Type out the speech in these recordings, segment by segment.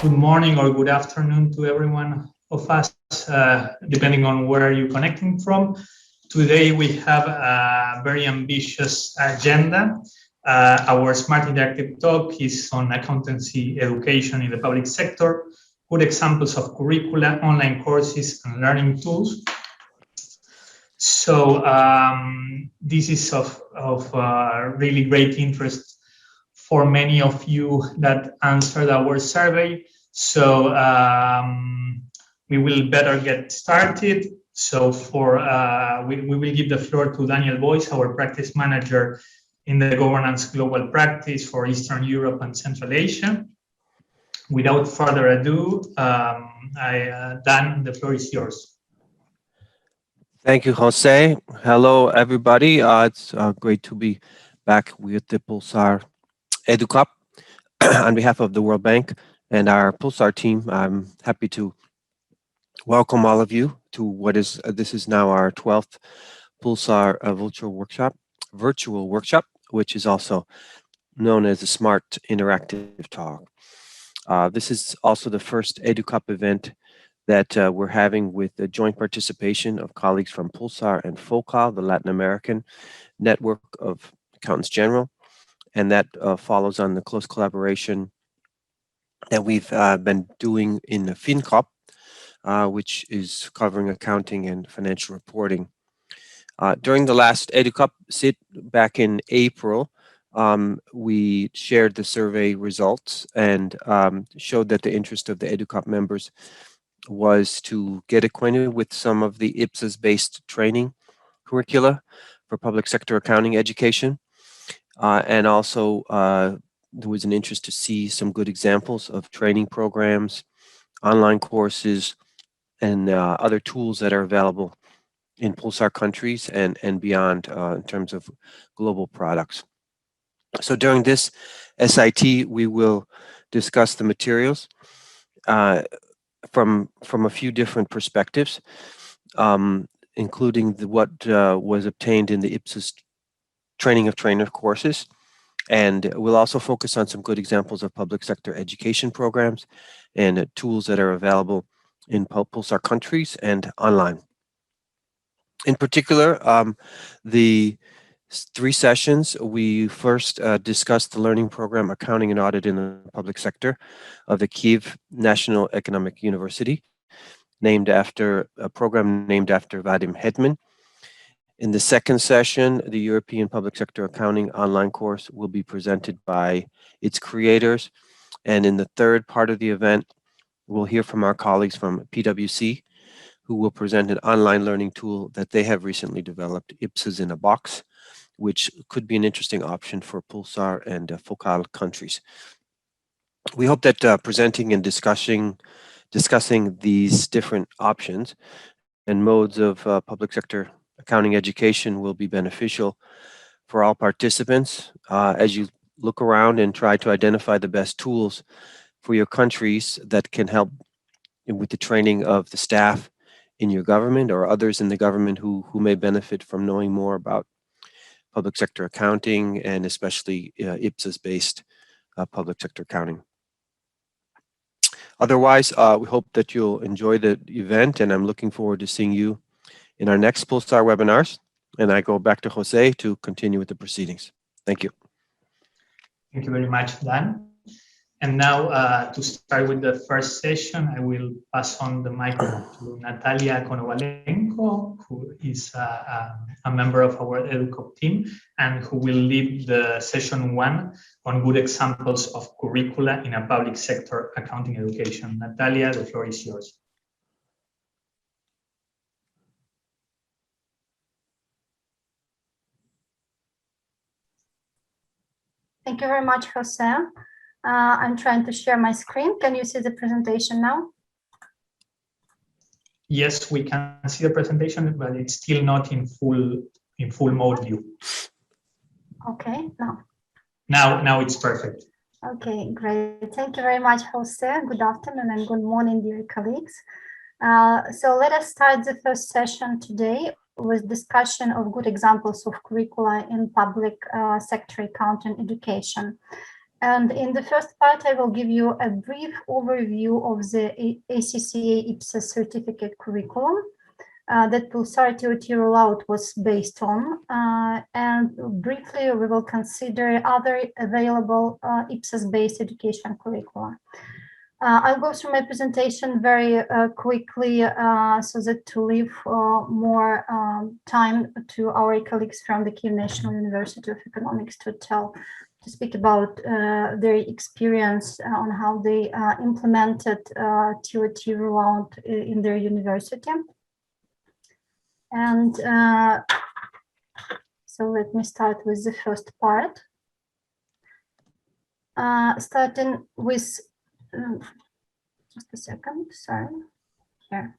Good morning or good afternoon to everyone of us, depending on where you're connecting from. Today we have a very ambitious agenda. Our Smart Interactive talk is on accountancy education in the public sector, good examples of curricula, online courses, and learning tools. So this is of really great interest for many of you that answered our survey. So we will better get started. So we will give the floor to Daniel Boyce, our practice manager in the governance global practice for Eastern Europe and Central Asia. Without further ado, Dan, the floor is yours. Thank you, Jose. Hello, everybody. It's great to be back with the PULSAR EduCop on behalf of the World Bank and our PULSAR team. I'm happy to welcome all of you to what is this is now our 12th PULSAR virtual workshop, which is also known as the Smart Interactive Talk. This is also the first EduCop event that we're having with the joint participation of colleagues from PULSAR and FOCAL, the Latin American Network of Accountants General, and that follows on the close collaboration that we've been doing in the FinCop, which is covering accounting and financial reporting. During the last EduCop sit back in April, we shared the survey results and showed that the interest of the EduCop members was to get acquainted with some of the IPSAS-based training curricula for public sector accounting education. And also there was an interest to see some good examples of training programs, online courses, and other tools that are available in PULSAR countries and beyond in terms of global products. So during this SIT, we will discuss the materials from a few different perspectives, including what was obtained in the IPSAS Training of Trainers courses. And we'll also focus on some good examples of public sector education programs and tools that are available in PULSAR countries and online. In particular, the 3 sessions, we first discussed the learning program Accounting and Audit in the Public Sector of the Kyiv National Economic University, a program named after Vadim Hetman. In the second session, the European Public Sector Accounting online course will be presented by its creators. And in the third part of the event, we'll hear from our colleagues from PwC, who will present an online learning tool that they have recently developed, IPSAS in a Box, which could be an interesting option for PULSAR and FOCAL countries. We hope that presenting and discussing these different options and modes of public sector accounting education will be beneficial for all participants as you look around and try to identify the best tools for your countries that can help with the training of the staff in your government or others in the government who may benefit from knowing more about public sector accounting and especially IPSAS-based public sector accounting. Otherwise, we hope that you'll enjoy the event, and I'm looking forward to seeing you in our next PULSAR webinars. And I go back to Jose to continue with the proceedings. Thank you. Thank you very much, Dan. And now to start with the first session, I will pass on the microphone to Natalia Konovalenko, who is a member of our EduCop team and who will lead the session 1 on good examples of curricula in a public sector accounting education. Natalia, the floor is yours. Thank you very much, Jose. I'm trying to share my screen. Can you see the presentation now? Yes, we can see the presentation, but it's still not in full mode view. Okay, now. Now it's perfect. Okay, great. Thank you very much, Jose. Good afternoon and good morning, dear colleagues. So let us start the first session today with discussion of good examples of curricula in public sector accounting education. And in the first part, I will give you a brief overview of the ACCA IPSAS certificate curriculum that PULSAR ToT rollout was based on. And briefly, we will consider other available IPSAS-based education curricula. I'll go through my presentation very quickly so that to leave more time to our colleagues from the Kyiv National University of Economics to speak about their experience on how they implemented ToT rollout in their university. And so let me start with the first part. Starting with, just a second, sorry, here.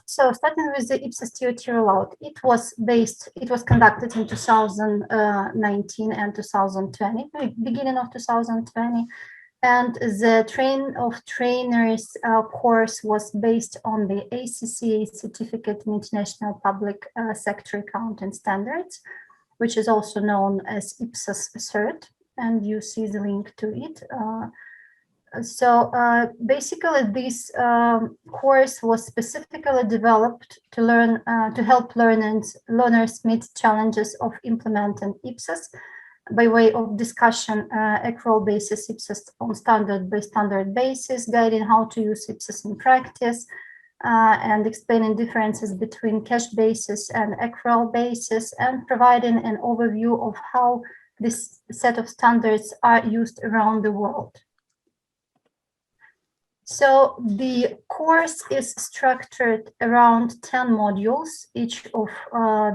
So starting with the IPSAS ToT rollout, it was conducted in 2019 and 2020, beginning of 2020. And the Train of Trainers course was based on the ACCA Certificate in International Public Sector Accounting Standards, which is also known as IPSAS ToT, and you see the link to it. So basically, this course was specifically developed to learn to help learners meet challenges of implementing IPSAS by way of discussion, accrual basis IPSAS on standard by standard basis, guiding how to use IPSAS in practice, and explaining differences between cash basis and accrual basis, and providing an overview of how this set of standards are used around the world. So the course is structured around 10 modules. Each of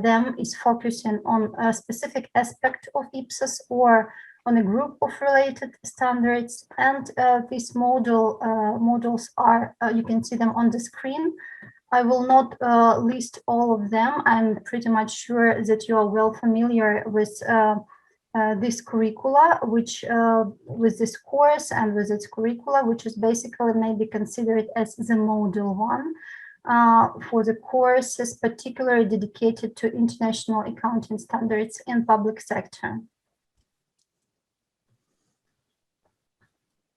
them is focusing on a specific aspect of IPSAS or on a group of related standards. And these modules are, you can see them on the screen. I will not list all of them. I'm pretty much sure that you are well familiar with this curricula, which with this course and with its curricula, which is basically maybe considered as the module 1 for the courses particularly dedicated to international accounting standards in public sector.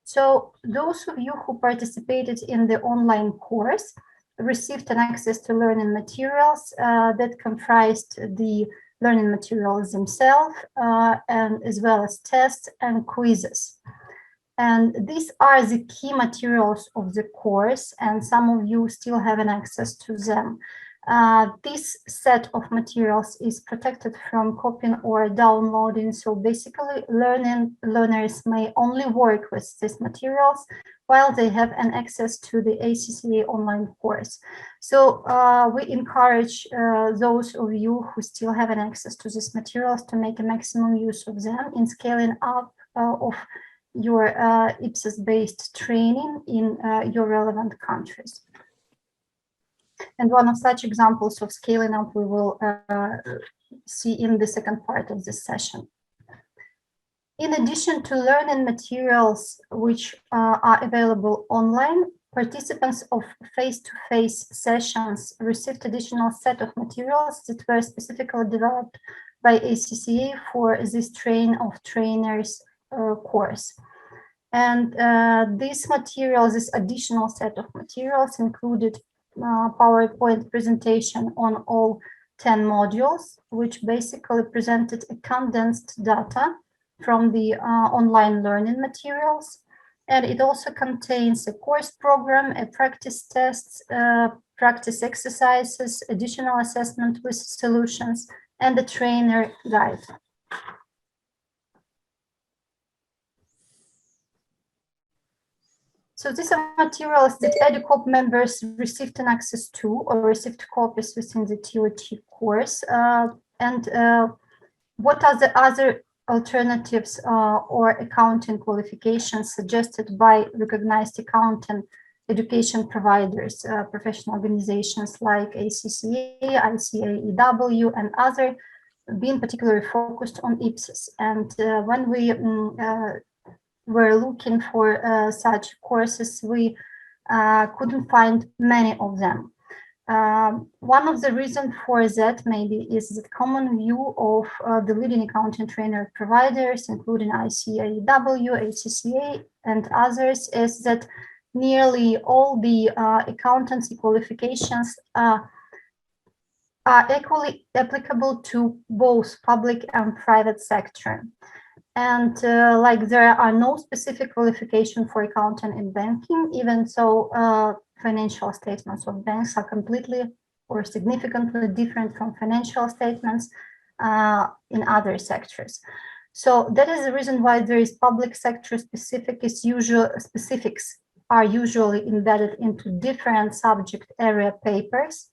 So those of you who participated in the online course received an access to learning materials that comprised the learning materials themselves, and as well as tests and quizzes. And these are the key materials of the course, and some of you still have an access to them. This set of materials is protected from copying or downloading. So basically, learners may only work with these materials while they have an access to the ACCA online course. So we encourage those of you who still have an access to these materials to make a maximum use of them in scaling up of your IPSAS-based training in your relevant countries. And one of such examples of scaling up we will see in the second part of this session. In addition to learning materials which are available online, participants of face-to-face sessions received additional set of materials that were specifically developed by ACCA for this Train of Trainers course. And these materials, this additional set of materials included PowerPoint presentation on all 10 modules, which basically presented a condensed data from the online learning materials. And it also contains a course program, a practice tests, practice exercises, additional assessment with solutions, and a trainer guide. So these are materials that EduCop members received an access to or received copies within the ToT course. What are the other alternatives or accounting qualifications suggested by recognized accounting education providers, professional organizations like ACCA, ICAEW, and other, being particularly focused on IPSAS. And when we were looking for such courses, we couldn't find many of them. One of the reasons for that maybe is the common view of the leading accounting trainer providers, including ICAEW, ACCA, and others, is that nearly all the accountancy qualifications are equally applicable to both public and private sector. And like there are no specific qualification for accounting in banking, even so financial statements of banks are completely or significantly different from financial statements in other sectors. So that is the reason why there is public sector specifics are usually embedded into different subject area papers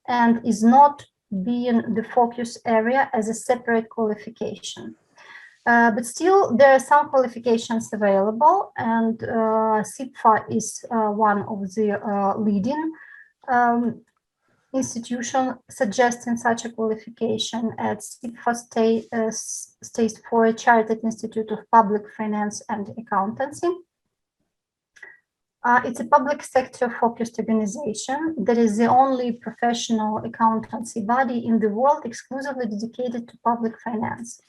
and is not being the focus area as a separate qualification. But still, there are some qualifications available, and CFRR is one of the leading institution suggesting such a qualification at CFRR states for a Chartered Institute of Public Finance and Accountancy. It's a public sector focused organization that is the only professional accountancy body in the world exclusively dedicated to public finance.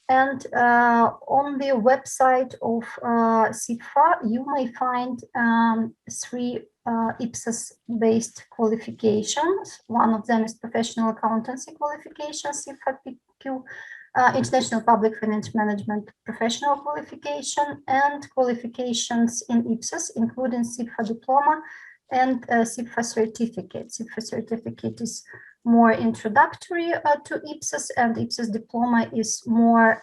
And on the website of CFRR, you may find 3 IPSAS-based qualifications. One of them is professional accountancy qualification, CFRR PQ, International Public Finance Management professional qualification, and qualifications in IPSAS, including CFRR diploma and CFRR certificate. CFRR certificate is more introductory to IPSAS, and IPSAS diploma is more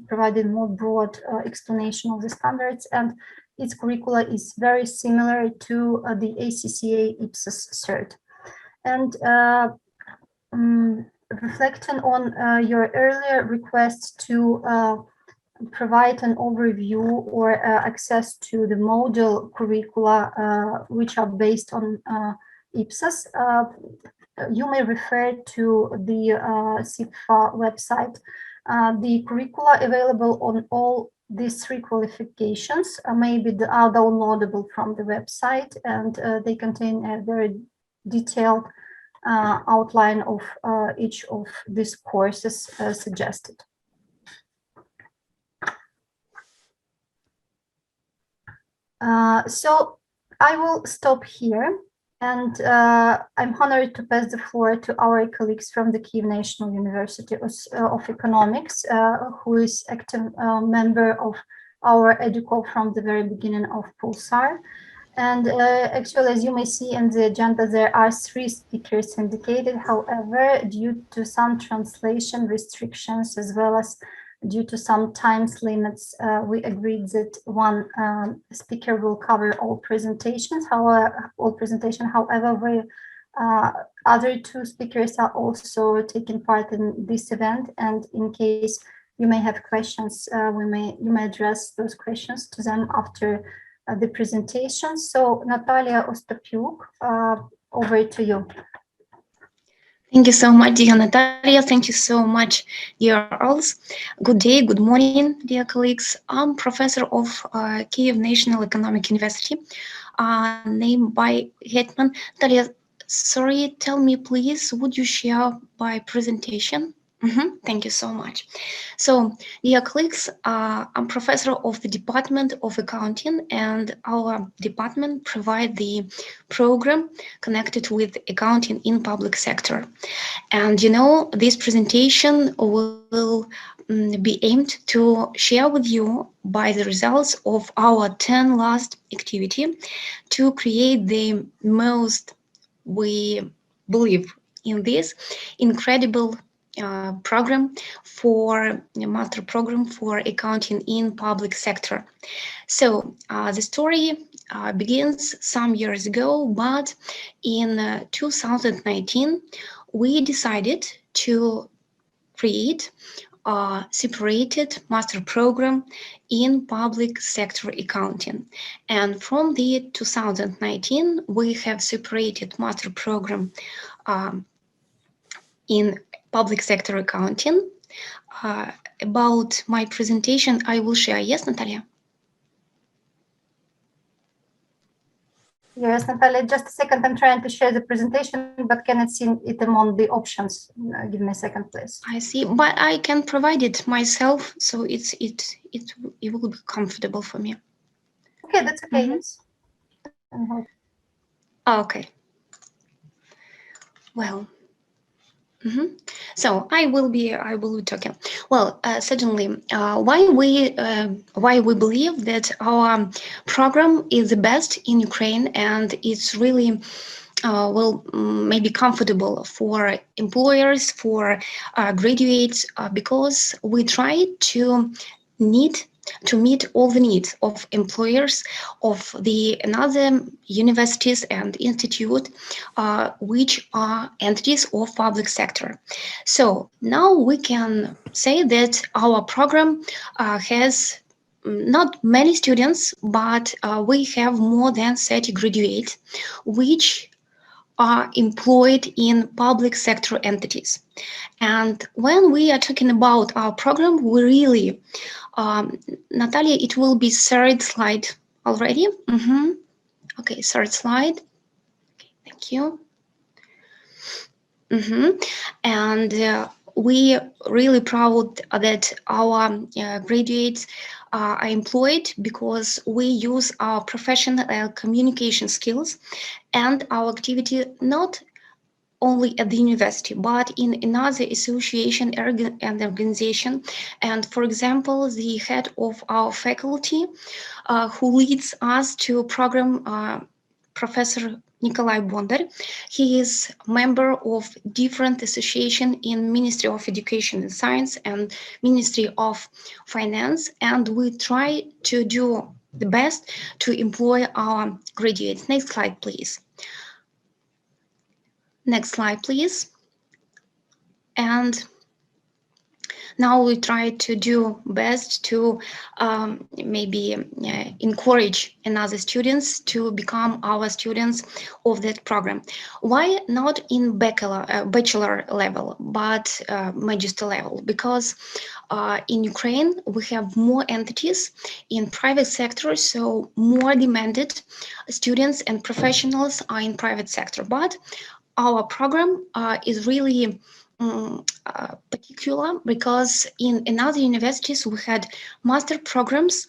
providing more broad explanation of the standards, and its curricula is very similar to the ACCA IPSAS cert. And reflecting on your earlier request to provide an overview or access to the module curricula which are based on IPSAS, you may refer to the CFRR website. The curricula available on all these 3 qualifications are downloadable from the website, and they contain a very detailed outline of each of these courses suggested. So I will stop here, and I'm honored to pass the floor to our colleagues from the Kyiv National University of Economics, who is active member of our EduCop from the very beginning of PULSAR. And actually, as you may see in the agenda, there are 3 speakers indicated. However, due to some translation restrictions, as well as due to some time limits, we agreed that one speaker will cover all presentations. However, other 2 speakers are also taking part in this event, and in case you may have questions, you may address those questions to them after the presentation. So Natalia Ostapyuk, over to you. Thank you so much, dear Natalia. Thank you so much, dear Earls. Good day, good morning, dear colleagues. I'm professor of Kyiv National Economic University, named by Hetman. Natalia, sorry, tell me please, would you share my presentation? Thank you so much. So, dear colleagues, I'm professor of the Department of Accounting, and our department provides the program connected with accounting in public sector. And you know, this presentation will be aimed to share with you by the results of our 10 last activity to create the most, we believe in this, incredible program for a master program for accounting in public sector. So the story begins some years ago, but in 2019 we decided to create a separated master program in public sector accounting, and from the 2019 we have separated master program in public sector accounting. About my presentation, I will share. Yes, Natalia? Yes, Natalia, just a second. I'm trying to share the presentation, but cannot see it among the options. Give me a second, please. I see, but I can provide it myself, so it will be comfortable for me. Okay, that's okay. Mhm. Yes. Okay. Well. So I will be talking. Well, certainly, why we believe that our program is the best in Ukraine, and it's really maybe comfortable for employers, for graduates, because we try to meet all the needs of employers, of the another universities and institute, which are entities of public sector. So now we can say that our program has not many students, but we have more than 30 graduates, which are employed in public sector entities. And when we are talking about our program, we really, Natalia, it will be third slide already. Okay, third slide. Okay, thank you. And we really proud that our graduates are employed because we use our professional communication skills and our activity not only at the university, but in another association and organization. And for example, the head of our faculty who leads us to program, Professor Nikolai Bondar. He is member of different association in Ministry of Education and Science and Ministry of Finance, and we try to do the best to employ our graduates. Next slide, please. Next slide, please. And now we try to do best to maybe encourage another students to become our students of that program. Why not in bachelor level, but magister level? Because in Ukraine, we have more entities in private sector, so more demanded students and professionals are in private sector. But our program is really particular because in another universities we had master programs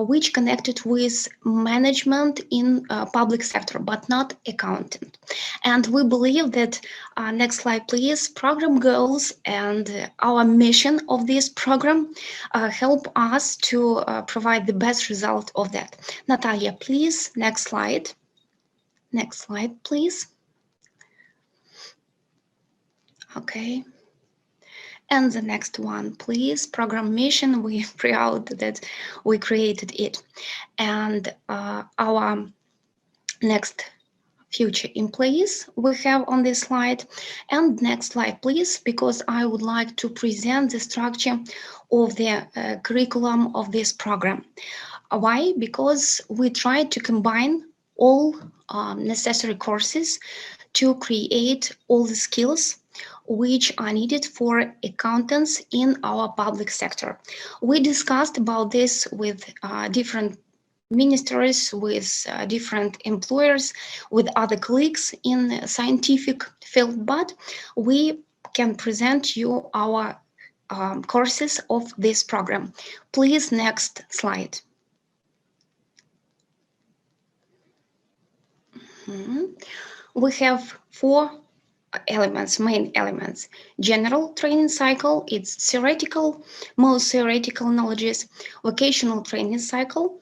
which connected with management in public sector, but not accountant. And we believe that, next slide please, program goals and our mission of this program help us to provide the best result of that. Natalia, please, next slide. Next slide, please. Okay. And the next one, please. Program mission, we're proud that we created it. And our next future employees we have on this slide. And next slide, please, because I would like to present the structure of the curriculum of this program. Why? Because we try to combine all necessary courses to create all the skills which are needed for accountants in our public sector. We discussed about this with different ministers, with different employers, with other colleagues in the scientific field, but we can present you our courses of this program. Please, next slide. We have four elements, main elements. General training cycle, it's theoretical, most theoretical knowledges, vocational training cycle,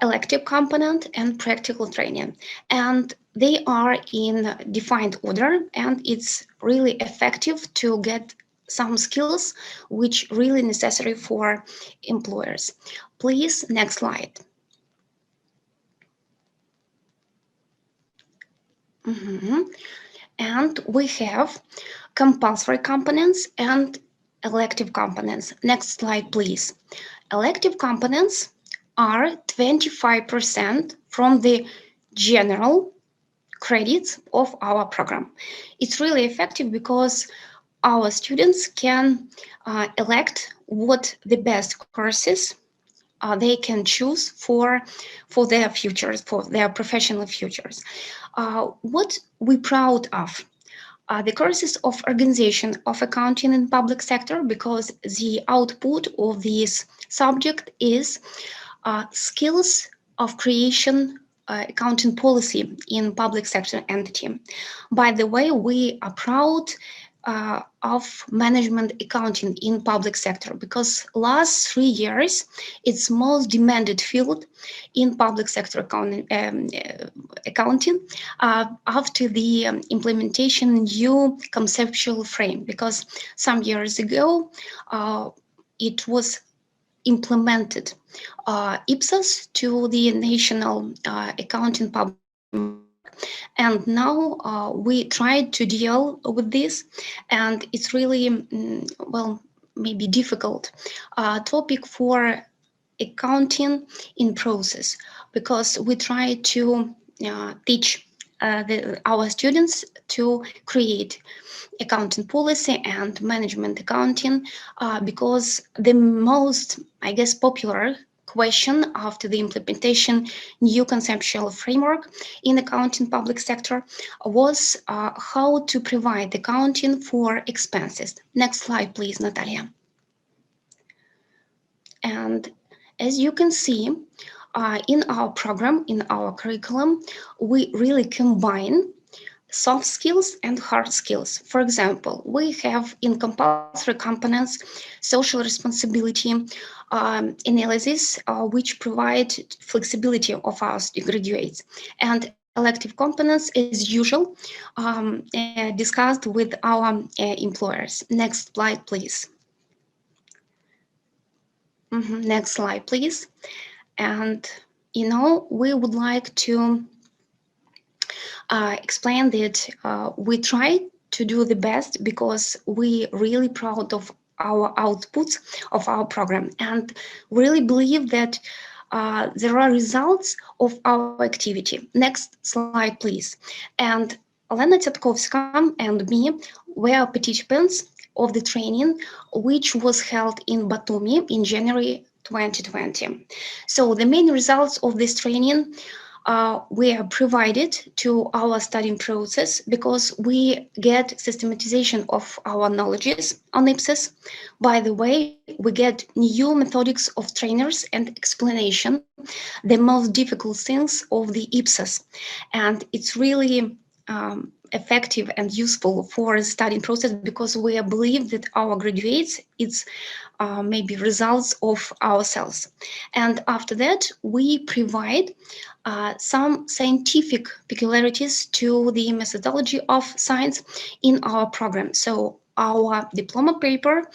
elective component, and practical training. And they are in defined order, and it's really effective to get some skills which really necessary for employers. Please, next slide. And we have compulsory components and elective components. Next slide, please. Elective components are 25% from the general credits of our program. It's really effective because our students can elect what the best courses they can choose for their futures, for their professional futures. What we're proud of the courses of organization of accounting in public sector, because the output of this subject is skills of creation accounting policy in public sector entity. By the way, we are proud of management accounting in public sector, because last 3 years it's most demanded field in public sector accounting after the implementation new conceptual frame, because some years ago it was implemented IPSAS to the national accounting public, and now we tried to deal with this, and it's really well, maybe difficult topic for accounting in process, because we try to teach our students to create accounting policy and management accounting, because the most, I guess, popular question after the implementation new conceptual framework in accounting public sector was how to provide accounting for expenses. Next slide, please, Natalia. And as you can see, in our program, in our curriculum, we really combine soft skills and hard skills. For example, we have in compulsory components social responsibility analysis, which provide flexibility of our graduates, and elective components as usual discussed with our employers. Next slide, please. Next slide, please. And we would like to explain that we try to do the best, because we really proud of our outputs of our program, and really believe that there are results of our activity. Next slide, please. And Elena Tjatkovska and me were participants of the training, which was held in Batumi in January 2020. So the main results of this training were provided to our studying process, because we get systematization of our knowledges on IPSAS. By the way, we get new methodics of trainers and explanation, the most difficult things of the IPSAS. And it's really effective and useful for the studying process, because we believe that our graduates, it's maybe results of ourselves. And after that, we provide some scientific peculiarities to the methodology of science in our program. So our diploma paper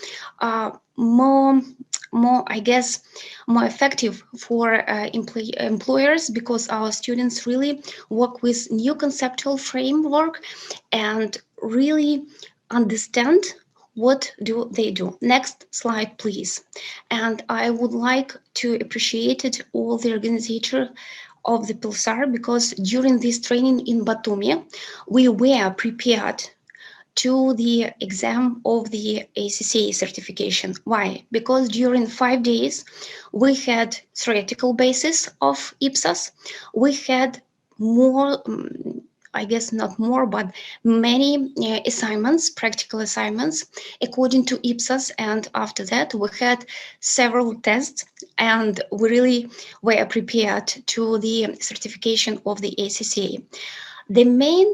more, I guess, more effective for employers, because our students really work with new conceptual framework and really understand what do they do. Next slide, please. And I would like to appreciate all the organizers of the PULSAR, because during this training in Batumi, we were prepared to the exam of the ACCA certification. Why? Because during 5 days, we had theoretical basis of IPSAS. We had more, I guess not more, but many assignments, practical assignments, according to IPSAS. And after that, we had several tests, and we really were prepared to the certification of the ACCA. The main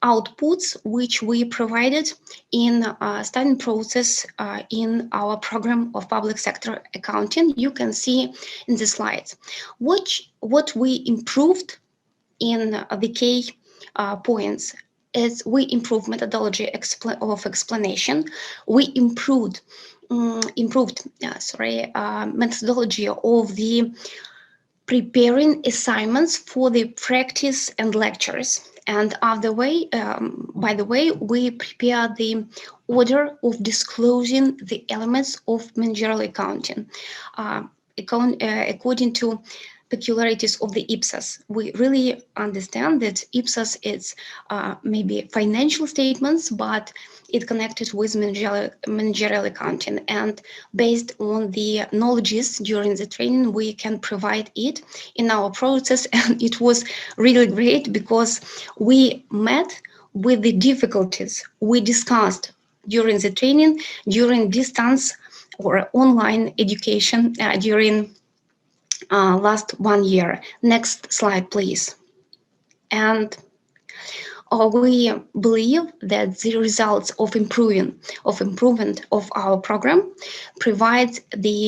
outputs which we provided in studying process in our program of public sector accounting, you can see in the slides. What we improved in the key points is we improved methodology of explanation. We improved methodology of the preparing assignments for the practice and lectures. And by the way, we prepare the order of disclosing the elements of managerial accounting according to peculiarities of the IPSAS. We really understand that IPSAS is maybe financial statements, but it connected with managerial accounting. And based on the knowledges during the training, we can provide it in our process. And it was really great because we met with the difficulties we discussed during the training, during distance or online education during last 1 year. Next slide, please. And we believe that the results of improvement of our program provide the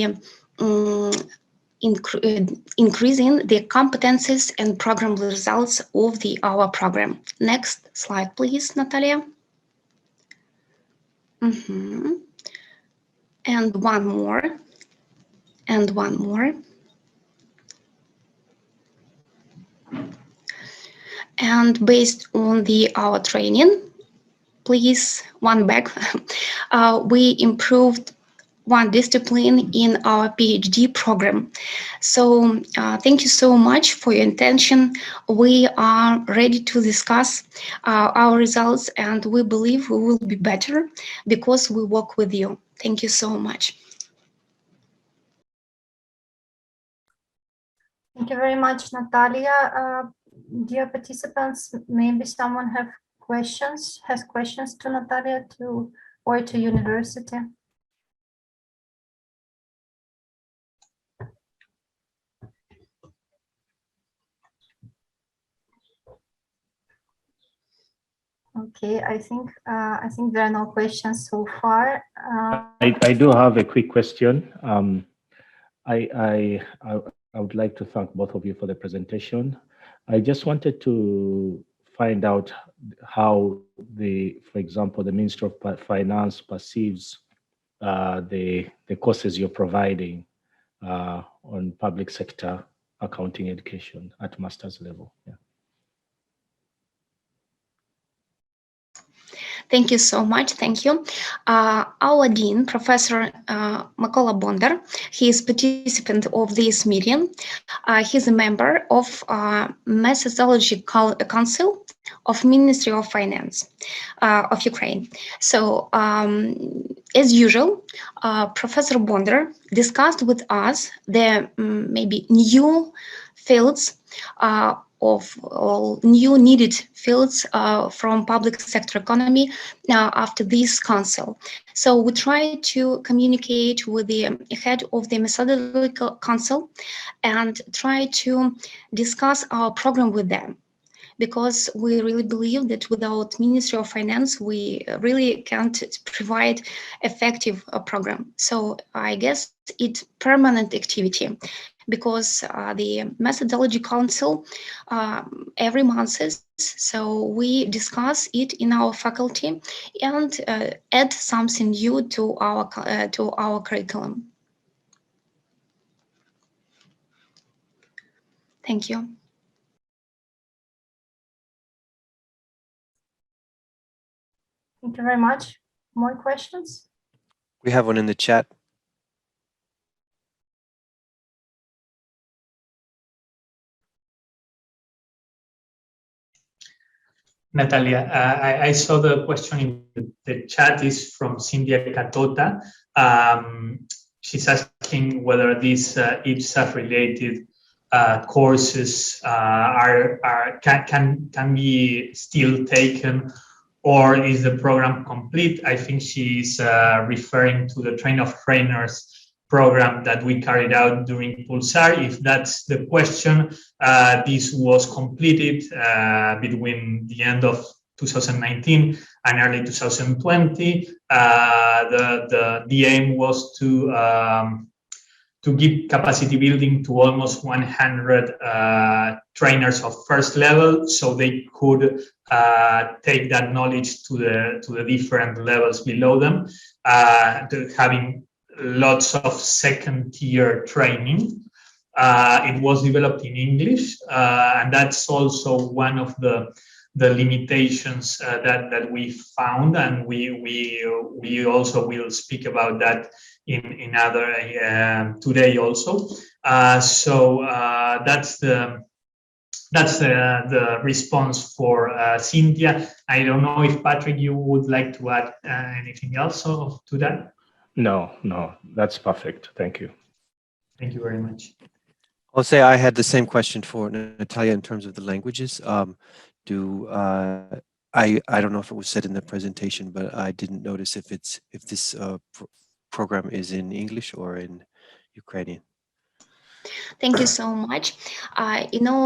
increasing the competencies and program results of our program. Next slide, please, Natalia. And one more. And one more. And based on our training, please, one back, we improved one discipline in our PhD program. So thank you so much for your attention. We are ready to discuss our results, and we believe we will be better because we work with you. Thank you so much. Thank you very much, Natalia. Dear participants, maybe someone has questions to Natalia or to university. Okay, I think there are no questions so far. I do have a quick question. I would like to thank both of you for the presentation. I just wanted to find out how for example, the Ministry of Finance perceives the courses you're providing on public sector accounting education at master's level. Yeah. Thank you so much. Thank you. Our Dean, Professor Mykola Bondar, he is participant of this meeting. He's a member of Methodology Council of Ministry of Finance of Ukraine. So as usual, Professor Bondar discussed with us the maybe new fields of all new needed fields from public sector economy after this council. So we try to communicate with the head of the methodological council and try to discuss our program with them, because we really believe that without Ministry of Finance, we really can't provide effective program. So I guess it's permanent activity, because the methodology council every month so we discuss it in our faculty and add something new to our curriculum. Thank you. Thank you very much. More questions? We have one in the chat. Natalia, I saw the question in the chat is from Cynthia Catota. She's asking whether these IPSAS-related courses can be still taken, or is the program complete? I think she's referring to the Training of Trainers program that we carried out during PULSAR. If that's the question, this was completed between the end of 2019 and early 2020. The aim was to give capacity building to almost 100 trainers of first level, so they could take that knowledge to the different levels below them, having lots of second-tier training. It was developed in English, and that's also one of the limitations that we found, and we also will speak about that in other today also. That's the response for Cynthia. I don't know if Patrick, you would like to add anything else to that? No, that's perfect. Thank you. Thank you very much. Jose, I had the same question for Natalia in terms of the languages. I don't know if it was said in the presentation, but I didn't notice if this program is in English or in Ukrainian. Thank you so much.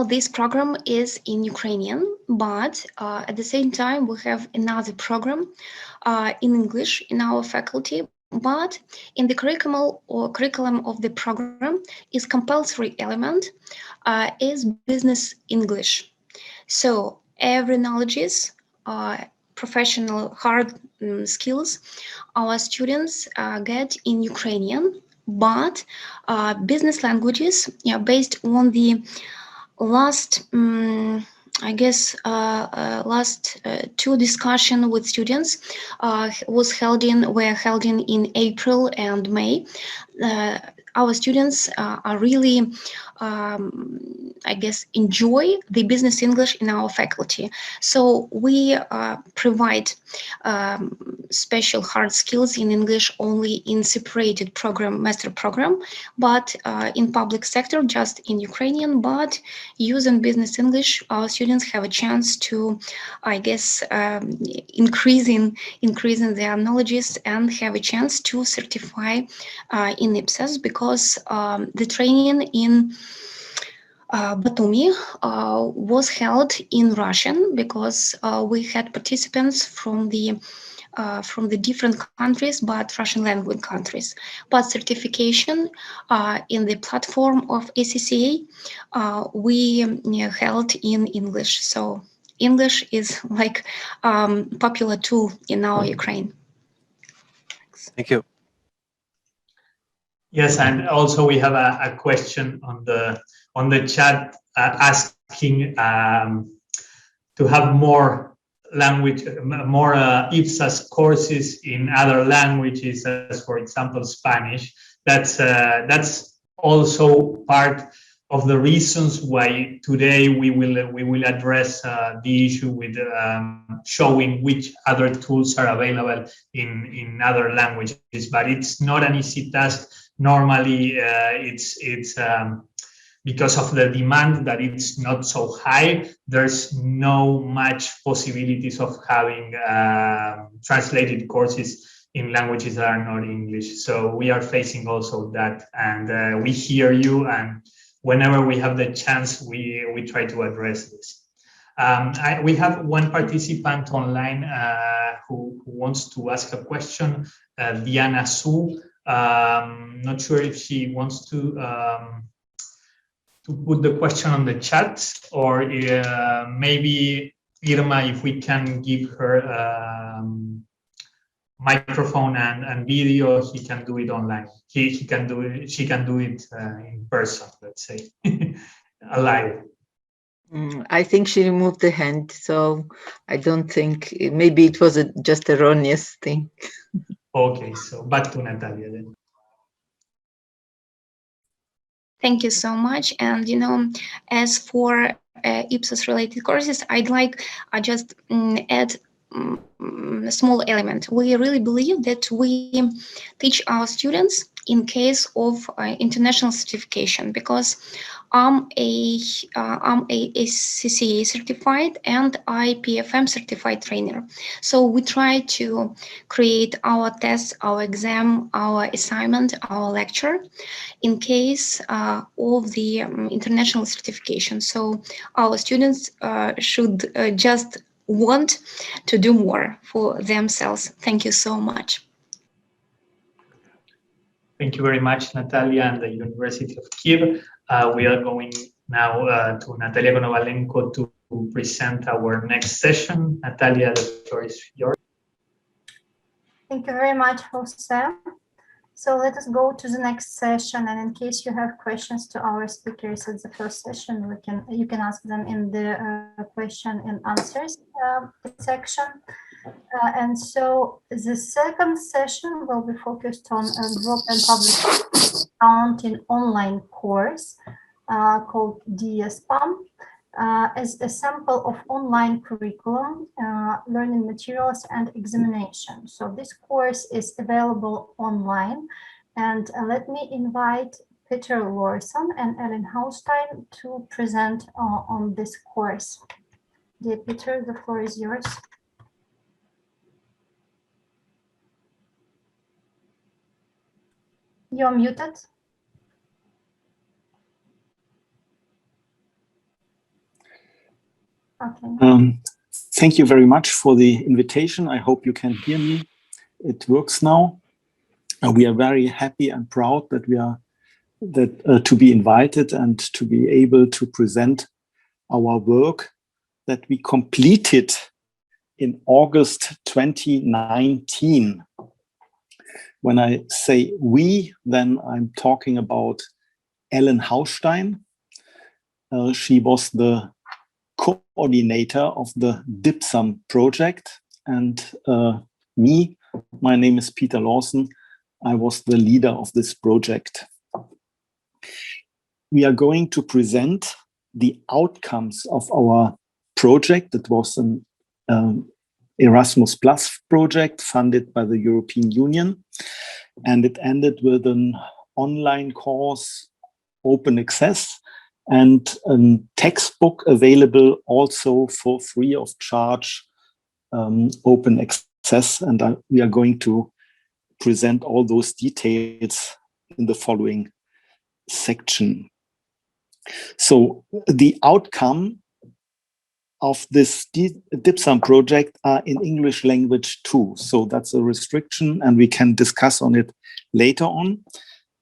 This program is in Ukrainian, but at the same time, we have another program in English in our faculty. But in the curriculum of the program is compulsory element is business English. So every knowledge, professional hard skills, our students get in Ukrainian, but business languages, based on the last, last two discussion with students were held in April and May. Our students are really, enjoy the business English in our faculty. So we provide special hard skills in English only in separated master program, but in public sector, just in Ukrainian, but using business English, our students have a chance to, increasing their knowledges and have a chance to certify in IPSAS, because the training in Batumi was held in Russian, because we had participants from the different countries, but Russian language countries. But certification in the platform of ACCA, we held in English. So English is like popular tool in our Ukraine. Thank you. Yes, and also we have a question on the chat asking to have more IPSAS courses in other languages, as for example Spanish. That's also part of the reasons why today we will address the issue with showing which other tools are available in other languages. But it's not an easy task. Normally, it's because of the demand that it's not so high. There's no much possibilities of having translated courses in languages that are not English. So we are facing also that, and we hear you, and whenever we have the chance, we try to address this. We have one participant online who wants to ask a question, Diana Su. Not sure if she wants to put the question on the chat, or maybe Irma, if we can give her microphone and video, he can do it online. She can do it in person, let's say, alive. I think she removed the hand, so I don't think, maybe it was just erroneous thing. Okay, so back to Natalia then. Thank you so much. And as for IPSAS related courses, I'd like just add a small element. We really believe that we teach our students in case of international certification, because I'm a CCA certified and IPFM certified trainer. So we try to create our tests, our exam, our assignment, our lecture in case of the international certification. So our students should just want to do more for themselves. Thank you so much. Thank you very much, Natalia and the University of Kyiv. We are going now to Natalia Konovalenko to present our next session. Natalia, the floor is yours. Thank you very much, Jose. So let us go to the next session, and in case you have questions to our speakers at the first session, you can ask them in the question and answers section. And so the second session will be focused on a WorldBank public accounting online course called DSPAM. As a sample of online curriculum, learning materials and examination. So this course is available online, and let me invite Peter Lorson and Ellen Haustein to present on this course. Dear Peter, the floor is yours. You're muted. Okay. Thank you very much for the invitation. I hope you can hear me. It works now. We are very happy and proud that we are to be invited and to be able to present our work that we completed in August 2019. When I say we, then I'm talking about Ellen Haustein. She was the coordinator of the DIPSAM project, and me, my name is Peter Lawson. I was the leader of this project. We are going to present the outcomes of our project. It was an Erasmus Plus project funded by the European Union, and it ended with an online course, open access, and a textbook available also for free of charge, open access. And we are going to present all those details in the following section. So the outcome of this DIPSAM project are in English language too. So that's a restriction, and we can discuss on it later on.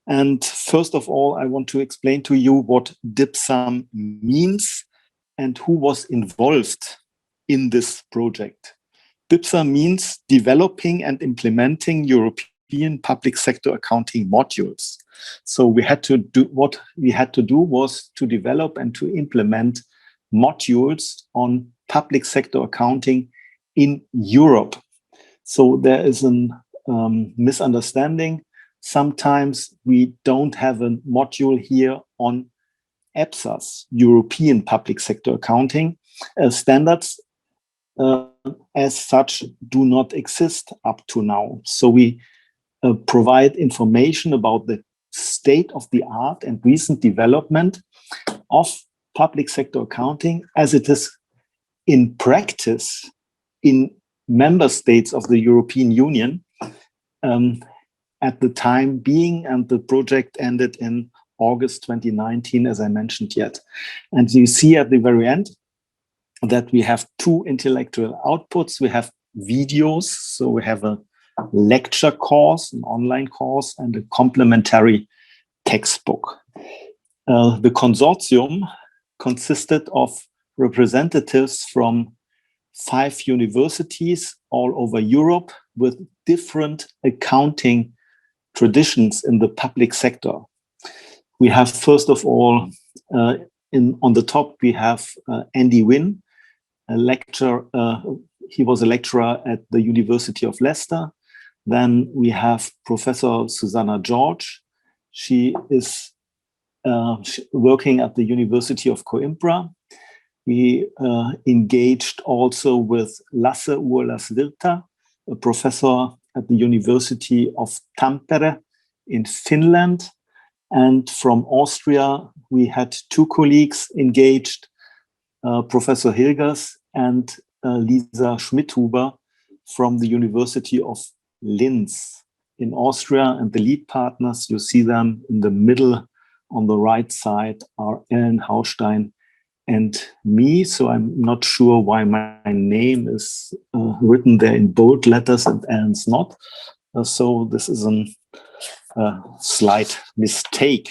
And first of all, I want to explain to you what DIPSAM means and who was involved in this project. DIPSAM means developing and implementing European public sector accounting modules. So what we had to do was to develop and to implement modules on public sector accounting in Europe. So there is a misunderstanding. Sometimes we don't have a module here on IPSAS, European Public Sector Accounting. Standards as such do not exist up to now. So we provide information about the state of the art and recent development of public sector accounting as it is in practice in member states of the European Union at the time being, and the project ended in August 2019, as I mentioned yet. And you see at the very end that we have two intellectual outputs. We have videos, so we have a lecture course, an online course, and a complementary textbook. The consortium consisted of representatives from 5 universities all over Europe with different accounting traditions in the public sector. We have, first of all, on the top, we have Andy Wynne, a lecturer. He was a lecturer at the University of Leicester. Then we have Professor Susanna George. She is working at the University of Coimbra. We engaged also with Lasse Uolasvirta, a professor at the University of Tampere in Finland. And from Austria, we had 2 colleagues engaged, Professor Hilgers and Lisa Schmidhuber from the University of Linz in Austria. And the lead partners, you see them in the middle on the right side, are Ellen Haustein and me. So I'm not sure why my name is written there in bold letters and Ellen's not. So this is a slight mistake.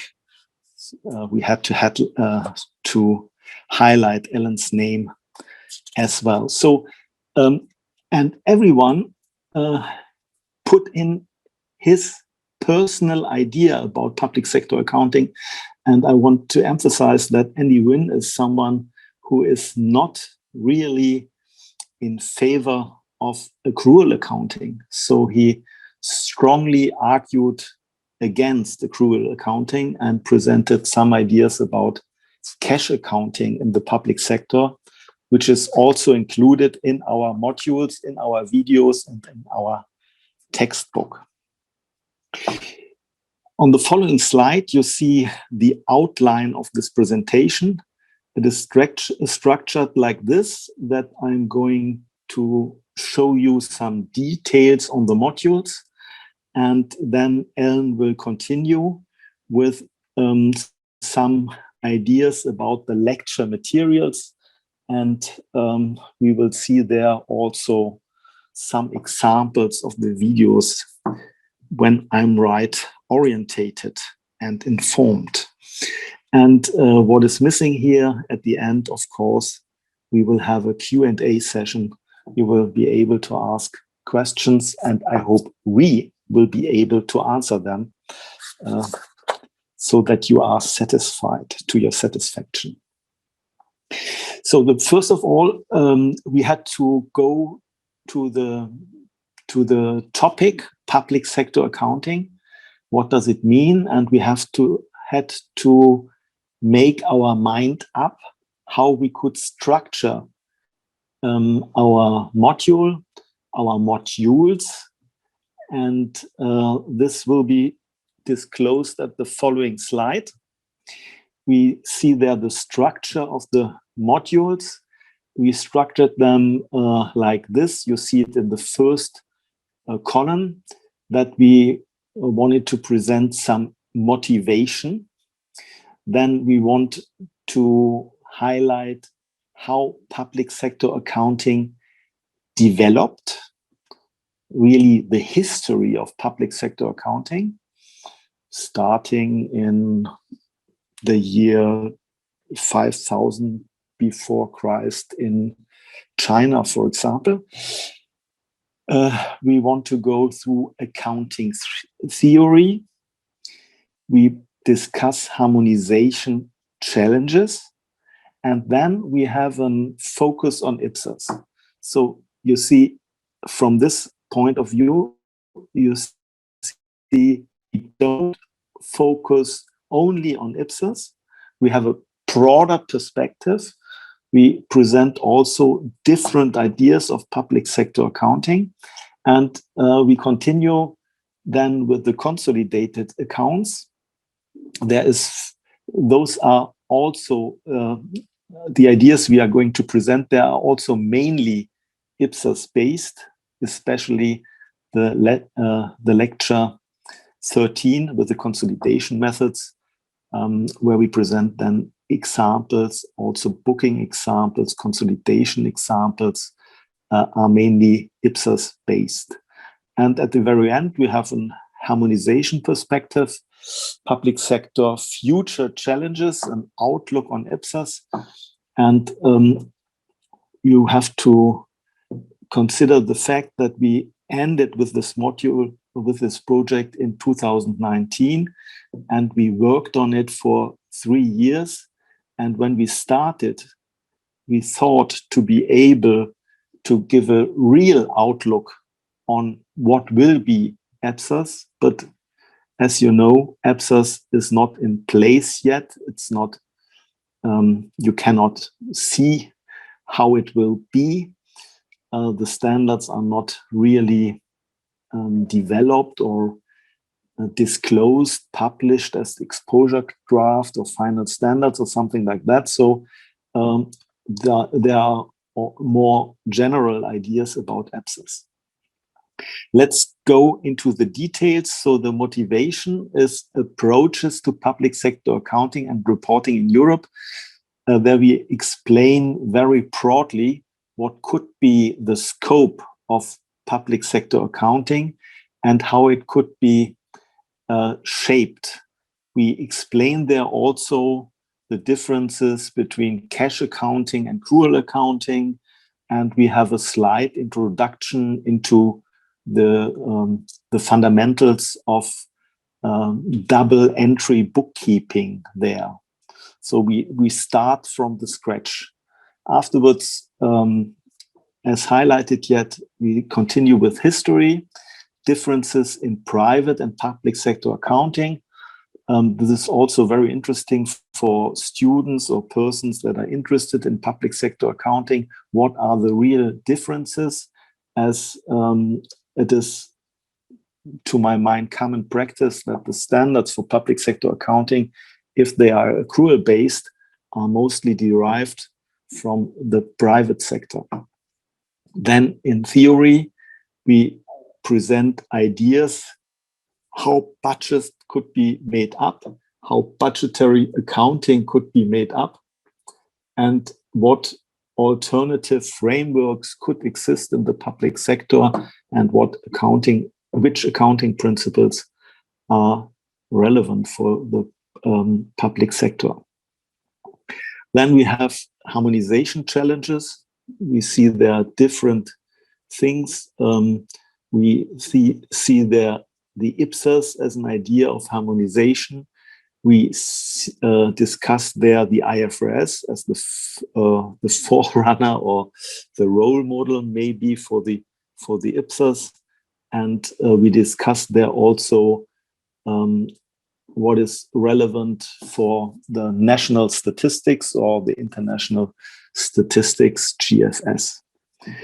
We had to highlight Ellen's name as well. So, and everyone put in his personal idea about public sector accounting. And I want to emphasize that Andy Wynne is someone who is not really in favor of accrual accounting. So he strongly argued against accrual accounting and presented some ideas about cash accounting in the public sector, which is also included in our modules, in our videos, and in our textbook. On the following slide, you see the outline of this presentation. It is structured like this, that I'm going to show you some details on the modules, and then Ellen will continue with some ideas about the lecture materials, and we will see there also some examples of the videos when I'm right orientated and informed. And what is missing here at the end, of course, we will have a Q&A session. You will be able to ask questions, and I hope we will be able to answer them so that you are satisfied to your satisfaction. So first of all, we had to go to the topic, public sector accounting. What does it mean? And we had to make our mind up how we could structure our modules, and this will be disclosed at the following slide. We see there the structure of the modules. We structured them like this. You see it in the first column, that we wanted to present some motivation. Then we want to highlight how public sector accounting developed, really the history of public sector accounting, starting in the year 5000 before Christ in China, for example. We want to go through accounting theory. We discuss harmonization challenges, and then we have a focus on IPSAS. So you see, from this point of view, you see we don't focus only on IPSAS. We have a broader perspective. We present also different ideas of public sector accounting, and we continue then with the consolidated accounts. Those are also the ideas we are going to present. They are also mainly IPSAS based, especially the lecture 13 with the consolidation methods, where we present then examples, also booking examples, consolidation examples are mainly IPSAS based. And at the very end, we have a harmonization perspective, public sector future challenges, an outlook on IPSAS. And you have to consider the fact that we ended with this module, with this project in 2019, and we worked on it for 3 years. And when we started, we thought to be able to give a real outlook on what will be IPSAS. But as you know, IPSAS is not in place yet. It's not, you cannot see how it will be. The standards are not really developed or disclosed, published as exposure draft or final standards or something like that. So there are more general ideas about IPSAS. Let's go into the details. So the motivation is approaches to public sector accounting and reporting in Europe, where we explain very broadly what could be the scope of public sector accounting and how it could be shaped. We explain there also the differences between cash accounting and accrual accounting, and we have a slight introduction into the fundamentals of double entry bookkeeping there. So we start from the scratch. Afterwards, as highlighted yet, we continue with history, differences in private and public sector accounting. This is also very interesting for students or persons that are interested in public sector accounting. What are the real differences? As it is, to my mind, common practice that the standards for public sector accounting, if they are accrual-based, are mostly derived from the private sector. Then in theory, we present ideas how budgets could be made up, how budgetary accounting could be made up, and what alternative frameworks could exist in the public sector, and which accounting principles are relevant for the public sector. Then we have harmonization challenges. We see there are different things. We see there the IPSAS as an idea of harmonization. We discussed there the IFRS as the forerunner or the role model maybe for the IPSAS, and we discussed there also what is relevant for the national statistics or the international statistics, GFS.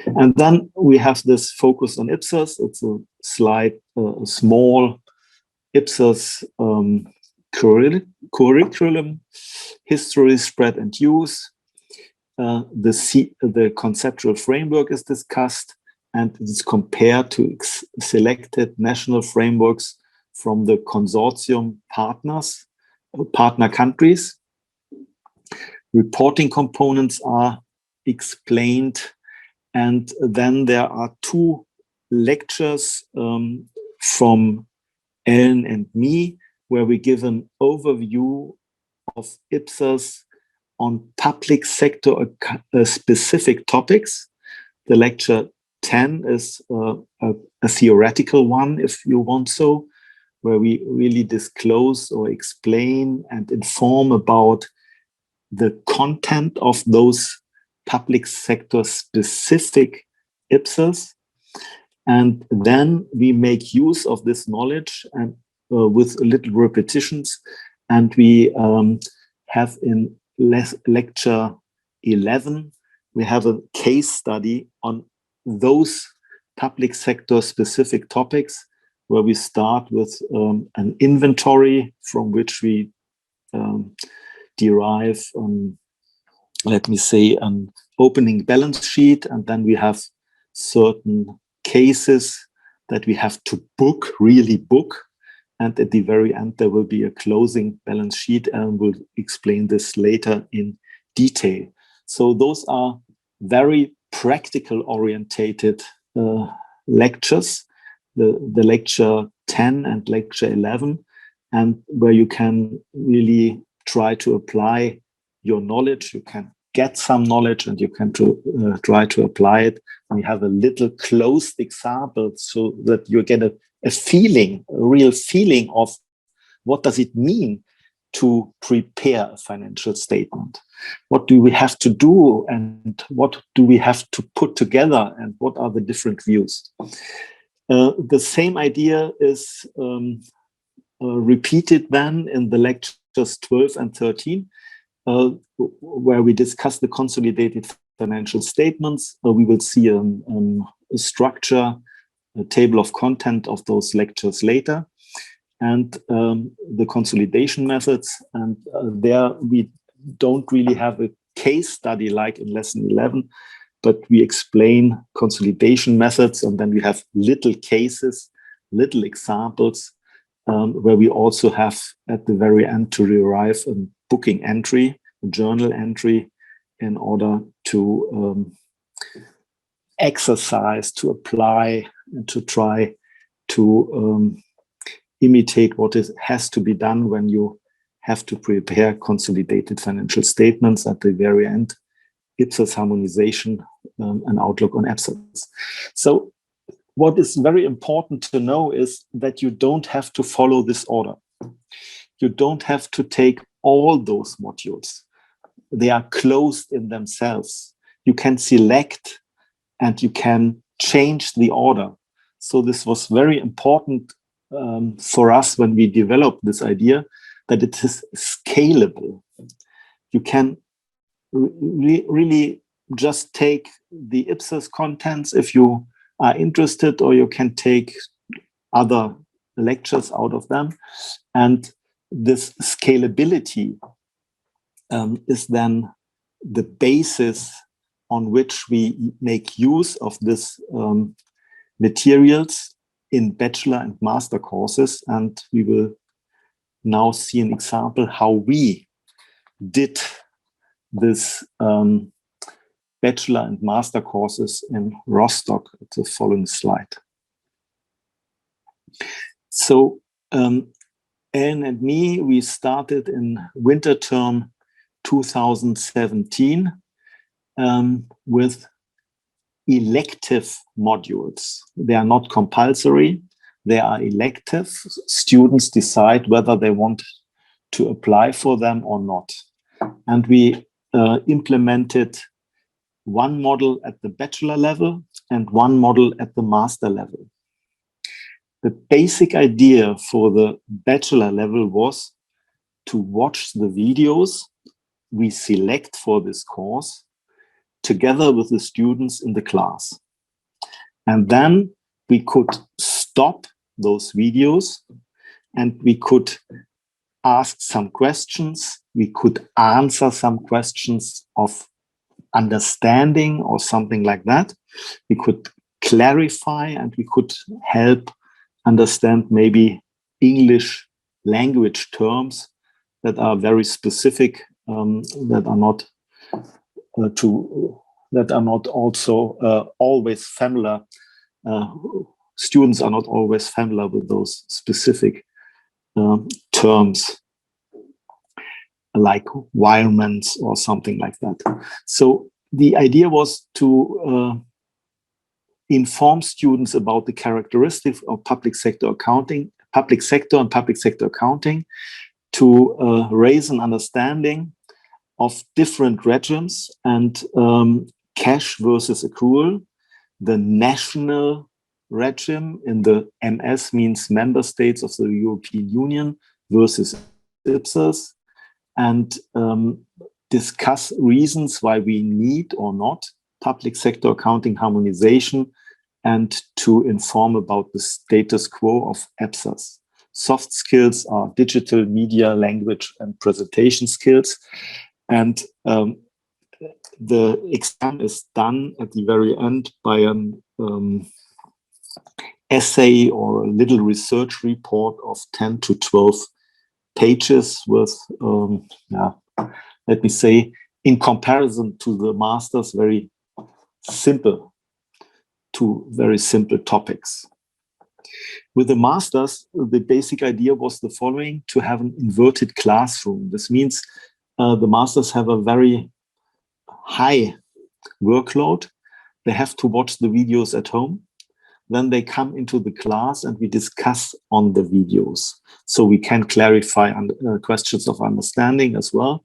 And then we have this focus on IPSAS. It's a slide, a small IPSAS curriculum, history, spread, and use. The conceptual framework is discussed, and it is compared to selected national frameworks from the consortium partner countries. Reporting components are explained. And then there are 2 lectures from Ellen and me, where we give an overview of IPSAS on public sector specific topics. The lecture 10 is a theoretical one, if you want so, where we really disclose or explain and inform about the content of those public sector specific IPSAS. And then we make use of this knowledge and with little repetitions. And we have in lecture 11, we have a case study on those public sector specific topics, where we start with an inventory from which we derive let me say, an opening balance sheet, and then we have certain cases that we have to really book. And at the very end, there will be a closing balance sheet, and we'll explain this later in detail. So those are very practical orientated lectures, the lecture 10 and lecture 11, and where you can really try to apply your knowledge. You can get some knowledge and you can try to apply it. And you have a little closed example so that you get a real feeling of what does it mean to prepare a financial statement. What do we have to do, and what do we have to put together, and what are the different views? The same idea is repeated then in the lectures 12 and 13. Where we discuss the consolidated financial statements. We will see a structure, a table of content of those lectures later, and the consolidation methods. And there we don't really have a case study like in lesson 11, but we explain consolidation methods, and then we have little cases, little examples, where we also have at the very end to derive a booking entry, a journal entry, in order to exercise, to apply, and to try to imitate what has to be done when you have to prepare consolidated financial statements at the very end, IPSAS harmonization, and outlook on IPSAS. So what is very important to know is that you don't have to follow this order. You don't have to take all those modules. They are closed in themselves. You can select and you can change the order. So this was very important for us when we developed this idea, that it is scalable. You can really just take the IPSAS contents if you are interested, or you can take other lectures out of them. And this scalability is then the basis on which we make use of this materials in bachelor and master courses. And we will now see an example how we did this bachelor and master courses in Rostock at the following slide. So Ellen and me, we started in winter term 2017 with elective modules. They are not compulsory, they are elective. Students decide whether they want to apply for them or not. And we implemented one model at the bachelor level and one model at the master level. The basic idea for the bachelor level was to watch the videos we select for this course together with the students in the class. And then we could stop those videos and we could ask some questions. We could answer some questions of understanding or something like that. We could clarify and we could help understand maybe English language terms that are very specific, that are not also always familiar. Students are not always familiar with those specific terms, like environments or something like that. So the idea was to inform students about the characteristics of public sector accounting, public sector and public sector accounting, to raise an understanding of different regimes and cash versus accrual. The national regime in the MS means member states of the European Union versus IPSAS, and discuss reasons why we need or not public sector accounting harmonization, and to inform about the status quo of IPSAS. Soft skills are digital media, language, and presentation skills. And the exam is done at the very end by an essay or a little research report of 10 to 12 pages with, let me say, in comparison to the masters, very simple topics. With the masters, the basic idea was the following: to have an inverted classroom. This means the masters have a very high workload. They have to watch the videos at home. Then they come into the class and we discuss on the videos. So we can clarify questions of understanding as well.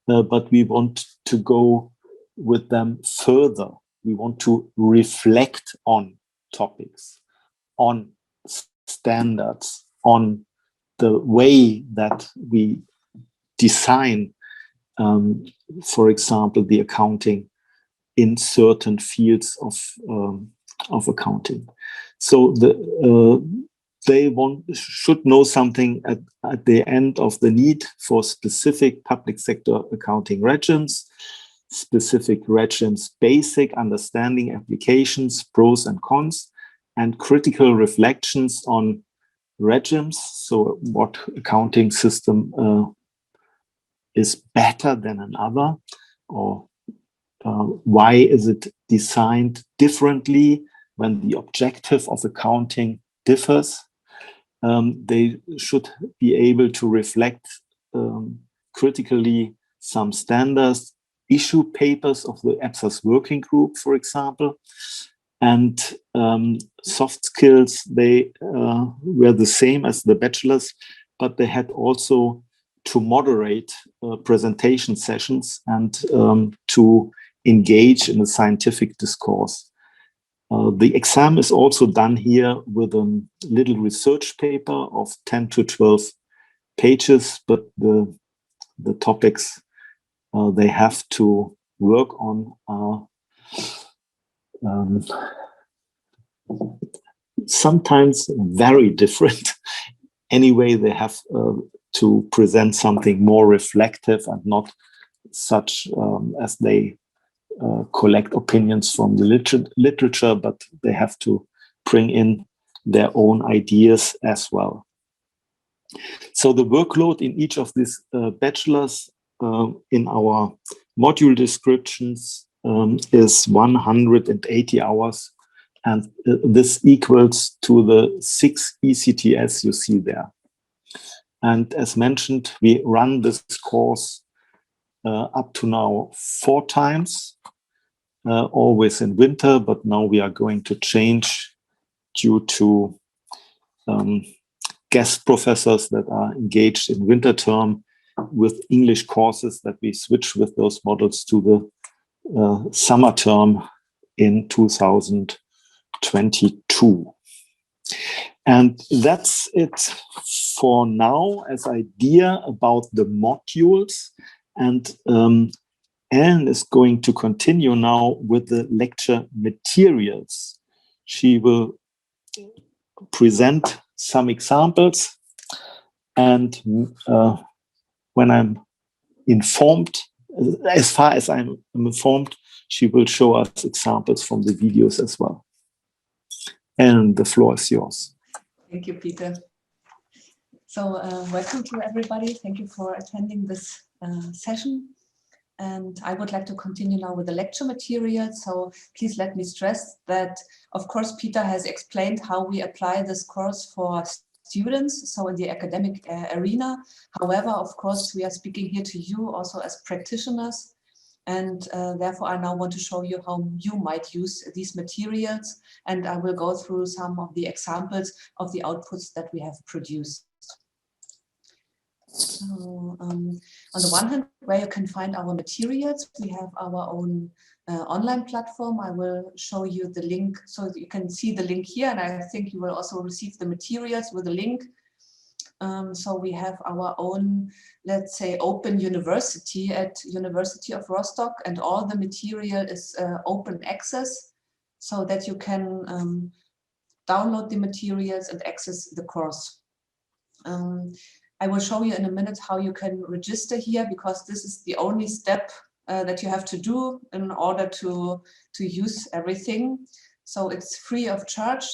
But we want to go with them further. We want to reflect on topics, on standards, on the way that we design, for example, the accounting in certain fields of accounting. So they should know something at the end of the need for specific public sector accounting regimes, specific regimes, basic understanding, applications, pros and cons, and critical reflections on regimes. So what accounting system is better than another, or why is it designed differently when the objective of accounting differs? They should be able to reflect critically some standards, issue papers of the IPSAS working group, for example. And soft skills, they were the same as the bachelors, but they had also to moderate presentation sessions and to engage in a scientific discourse. The exam is also done here with a little research paper of 10 to 12 pages, but the topics they have to work on are sometimes very different. Anyway, they have to present something more reflective and not such as they collect opinions from the literature, but they have to bring in their own ideas as well. So the workload in each of these bachelors in our module descriptions is 180 hours, and this equals to the 6 ECTS you see there. And as mentioned, we run this course up to now 4 times, always in winter, but now we are going to change due to guest professors that are engaged in winter term with English courses, that we switch with those models to the summer term in 2022. And that's it for now as idea about the modules. And Anne is going to continue now with the lecture materials. She will present some examples, and when I'm informed, as far as I'm informed, she will show us examples from the videos as well. And the floor is yours. Thank you, Peter. So welcome to everybody. Thank you for attending this session. And I would like to continue now with the lecture material. So please let me stress that, of course, Peter has explained how we apply this course for students, so in the academic arena. However, of course, we are speaking here to you also as practitioners. And therefore, I now want to show you how you might use these materials. And I will go through some of the examples of the outputs that we have produced. So on the one hand, where you can find our materials, we have our own online platform. I will show you the link so that you can see the link here, and I think you will also receive the materials with a link. So we have our own, let's say, open university at University of Rostock, and all the material is open access, so that you can download the materials and access the course. I will show you in a minute how you can register here, because this is the only step that you have to do in order to use everything. So it's free of charge,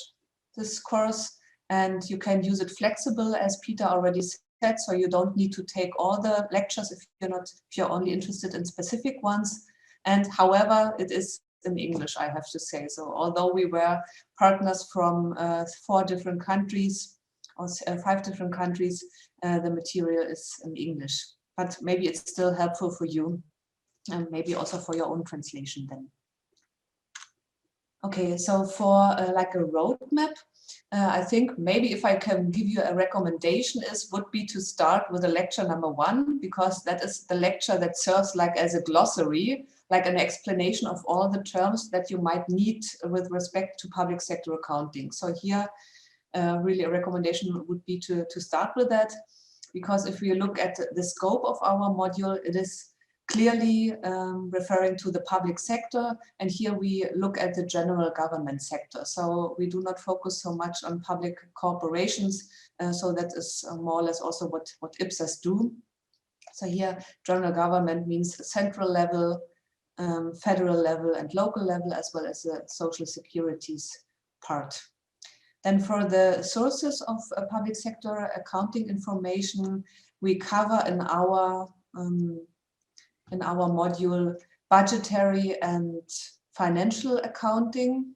this course, and you can use it flexible, as Peter already said, so you don't need to take all the lectures if you're only interested in specific ones. And however, it is in English, I have to say. So although we were partners from 4 different countries, or 5 different countries, the material is in English, but maybe it's still helpful for you, and maybe also for your own translation then. Okay, so for like a roadmap, I think maybe if I can give you a recommendation would be to start with the lecture number 1, because that is the lecture that serves like as a glossary, like an explanation of all the terms that you might need with respect to public sector accounting. So here, really a recommendation would be to start with that, because if we look at the scope of our module, it is clearly referring to the public sector, and here we look at the general government sector. So we do not focus so much on public corporations, so that is more or less also what IPSAS do. So here general government means central level, federal level and local level, as well as the social securities part. Then for the sources of public sector accounting information, we cover in our module budgetary and financial accounting,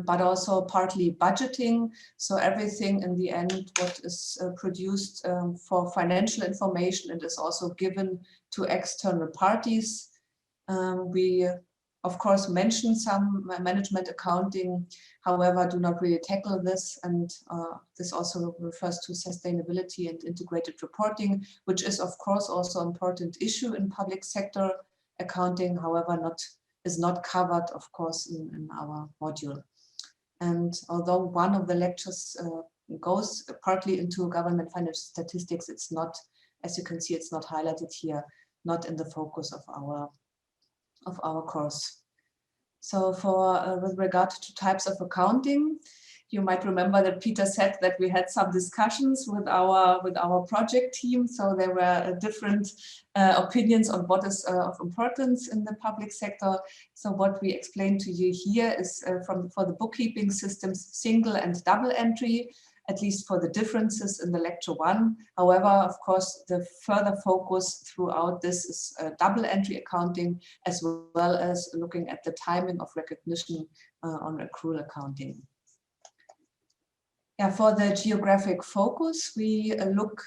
but also partly budgeting. So everything in the end, what is produced for financial information, it is also given to external parties. We of course mention some management accounting, however do not really tackle this, and this also refers to sustainability and integrated reporting, which is of course also an important issue in public sector accounting, however not is not covered, of course, in our module. And although one of the lectures goes partly into government financial statistics, it's not, as you can see, it's not highlighted here, not in the focus of our course. So for with regard to types of accounting, you might remember that Peter said that we had some discussions with our project team. So there were different opinions on what is of importance in the public sector. So what we explained to you here is for the bookkeeping systems, single and double entry, at least for the differences in the lecture 1. However, of course, the further focus throughout this is double entry accounting, as well as looking at the timing of recognition on accrual accounting. Yeah, for the geographic focus, we look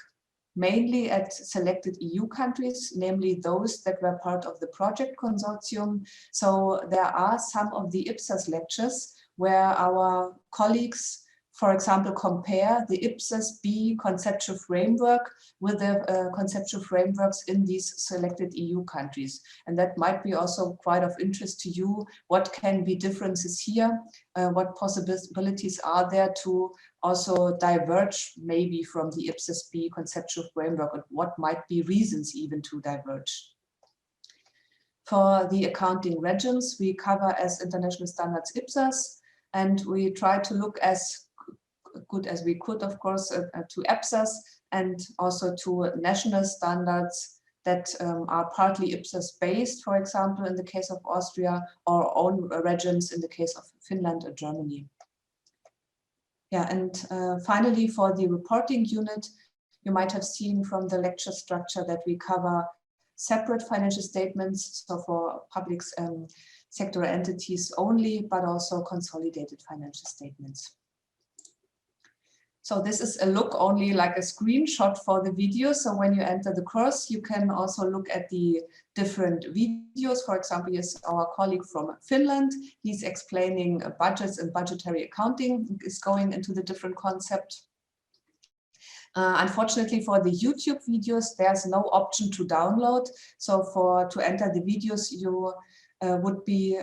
mainly at selected EU countries, namely those that were part of the project consortium. So there are some of the IPSAS lectures where our colleagues, for example, compare the IPSAS B conceptual framework with the conceptual frameworks in these selected EU countries. And that might be also quite of interest to you. What can be differences here? What possibilities are there to also diverge maybe from the IPSAS B conceptual framework, and what might be reasons even to diverge? For the accounting regimes, we cover as international standards IPSAS, and we try to look as good as we could, of course, to IPSAS and also to national standards that are partly IPSAS based, for example, in the case of Austria, or own regimes in the case of Finland or Germany. Yeah, and finally, for the reporting unit, you might have seen from the lecture structure that we cover separate financial statements, so for public sector entities only, but also consolidated financial statements. So this is a look only like a screenshot for the video. So when you enter the course, you can also look at the different videos. For example, here's our colleague from Finland. He's explaining budgets and budgetary accounting, is going into the different concept. Unfortunately, for the YouTube videos, there's no option to download. So to enter the videos, you would be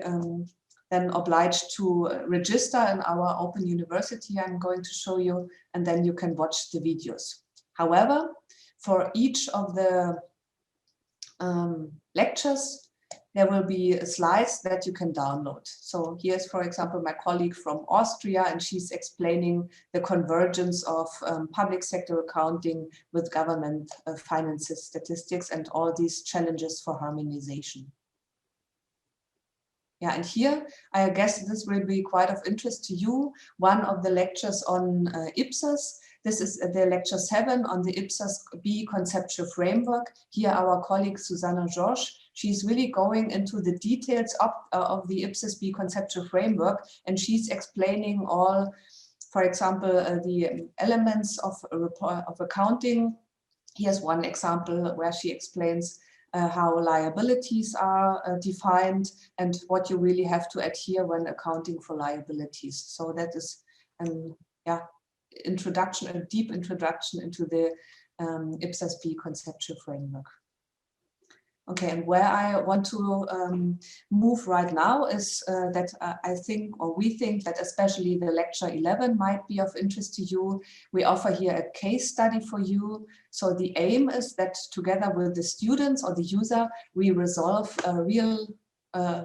then obliged to register in our open university I'm going to show you, and then you can watch the videos. However, for each of the lectures, there will be slides that you can download. So here's, for example, my colleague from Austria, and she's explaining the convergence of public sector accounting with government finances, statistics, and all these challenges for harmonization. Yeah, and here, I guess this will be quite of interest to you. One of the lectures on IPSAS. This is the lecture 7 on the IPSAS B conceptual framework. Here, our colleague Susanna George, she's really going into the details of the IPSAS B conceptual framework, and she's explaining all, for example, the elements of accounting. Here's one example where she explains how liabilities are defined and what you really have to adhere when accounting for liabilities. So that is yeah, introduction, a deep introduction into the IPSAS B conceptual framework. Okay, and where I want to move right now is that I think, or we think that especially the lecture 11 might be of interest to you. We offer here a case study for you. So the aim is that together with the students or the user, we resolve real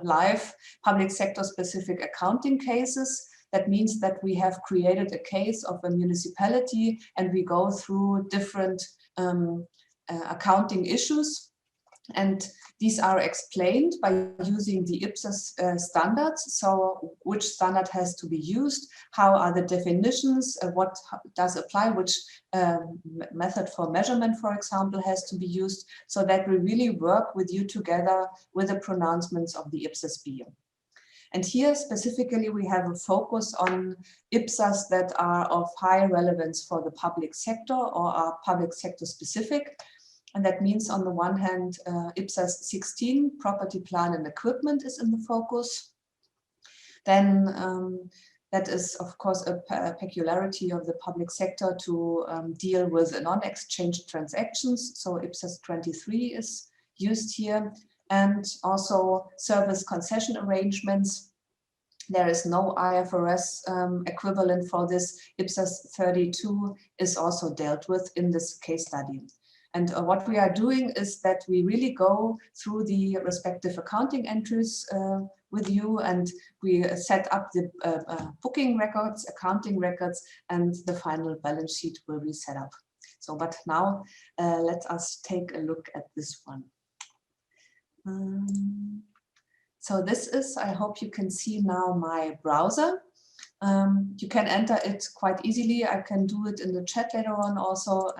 life public sector specific accounting cases. That means that we have created a case of a municipality and we go through different accounting issues. And these are explained by using the IPSAS standards. So which standard has to be used? How are the definitions? What does apply? Which method for measurement, for example, has to be used? So that we really work with you together with the pronouncements of the IPSAS B. And here specifically, we have a focus on IPSAS that are of high relevance for the public sector or are public sector specific. And that means on the one hand, IPSAS 16, property, plant and equipment is in the focus. Then that is, of course, a peculiarity of the public sector to deal with non-exchange transactions. So IPSAS 23 is used here. and also service concession arrangements. There is no IFRS equivalent for this. IPSAS 32 is also dealt with in this case study. And what we are doing is that we really go through the respective accounting entries with you, and we set up the booking records, accounting records, and the final balance sheet will be set up. So, but now let us take a look at this one. So this is, I hope you can see now my browser. You can enter it quite easily. I can do it in the chat later on also.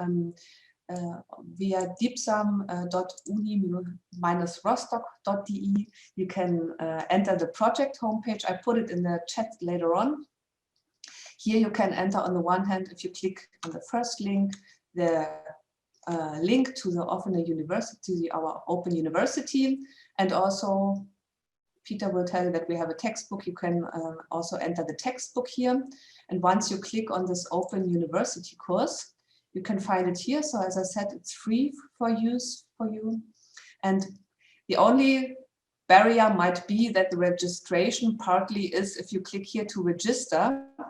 Via deepsam.uni-rostock.de. You can enter the project homepage. I put it in the chat later on. Here you can enter on the one hand, if you click on the first link, the link to the Offene University, our open university, and also Peter will tell you that we have a textbook. You can also enter the textbook here. And once you click on this open university course, you can find it here. So as I said, it's free for use for you. And the only barrier might be that the registration partly is if you click here to register. I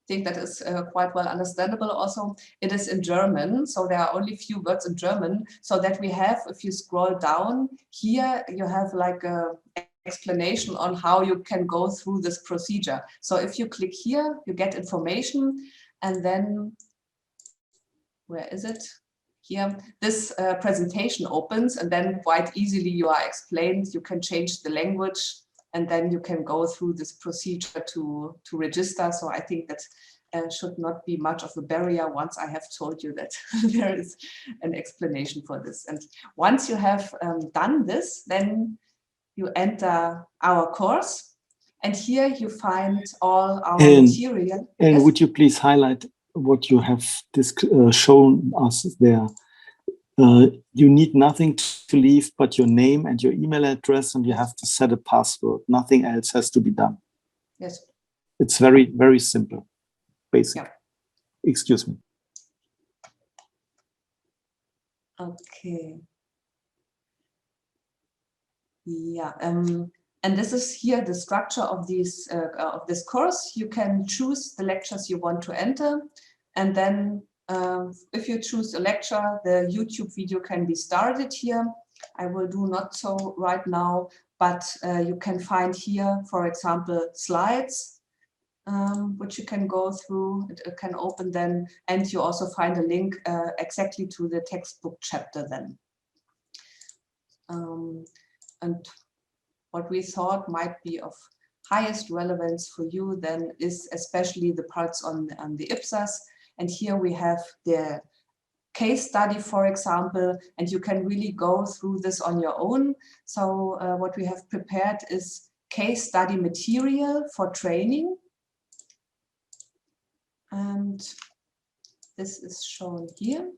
think that is quite well understandable also. It is in German, so there are only few words in German, so that we have, if you scroll down here, you have like a explanation on how you can go through this procedure. So if you click here, you get information, and then where is it? Here, this presentation opens, and then quite easily you are explained. You can change the language, and then you can go through this procedure to register. So I think that should not be much of a barrier once I have told you that there is an explanation for this. And once you have done this, then you enter our course, and here you find all our material. And yes? would you please highlight what you have shown us there? You need nothing to leave but your name and your email address, and you have to set a password. Nothing else has to be done. Yes. It's very, very simple, basic. Yeah. Excuse me. Okay. Yeah. And this is here the structure of this course. You can choose the lectures you want to enter, and then if you choose a lecture, the YouTube video can be started here. I will do not so right now, but you can find here, for example, slides, which you can go through. It can open then, and you also find a link exactly to the textbook chapter then. And what we thought might be of highest relevance for you then is especially the parts on the IPSAS. And here we have the case study, for example, and you can really go through this on your own. So what we have prepared is case study material for training. And this is shown here,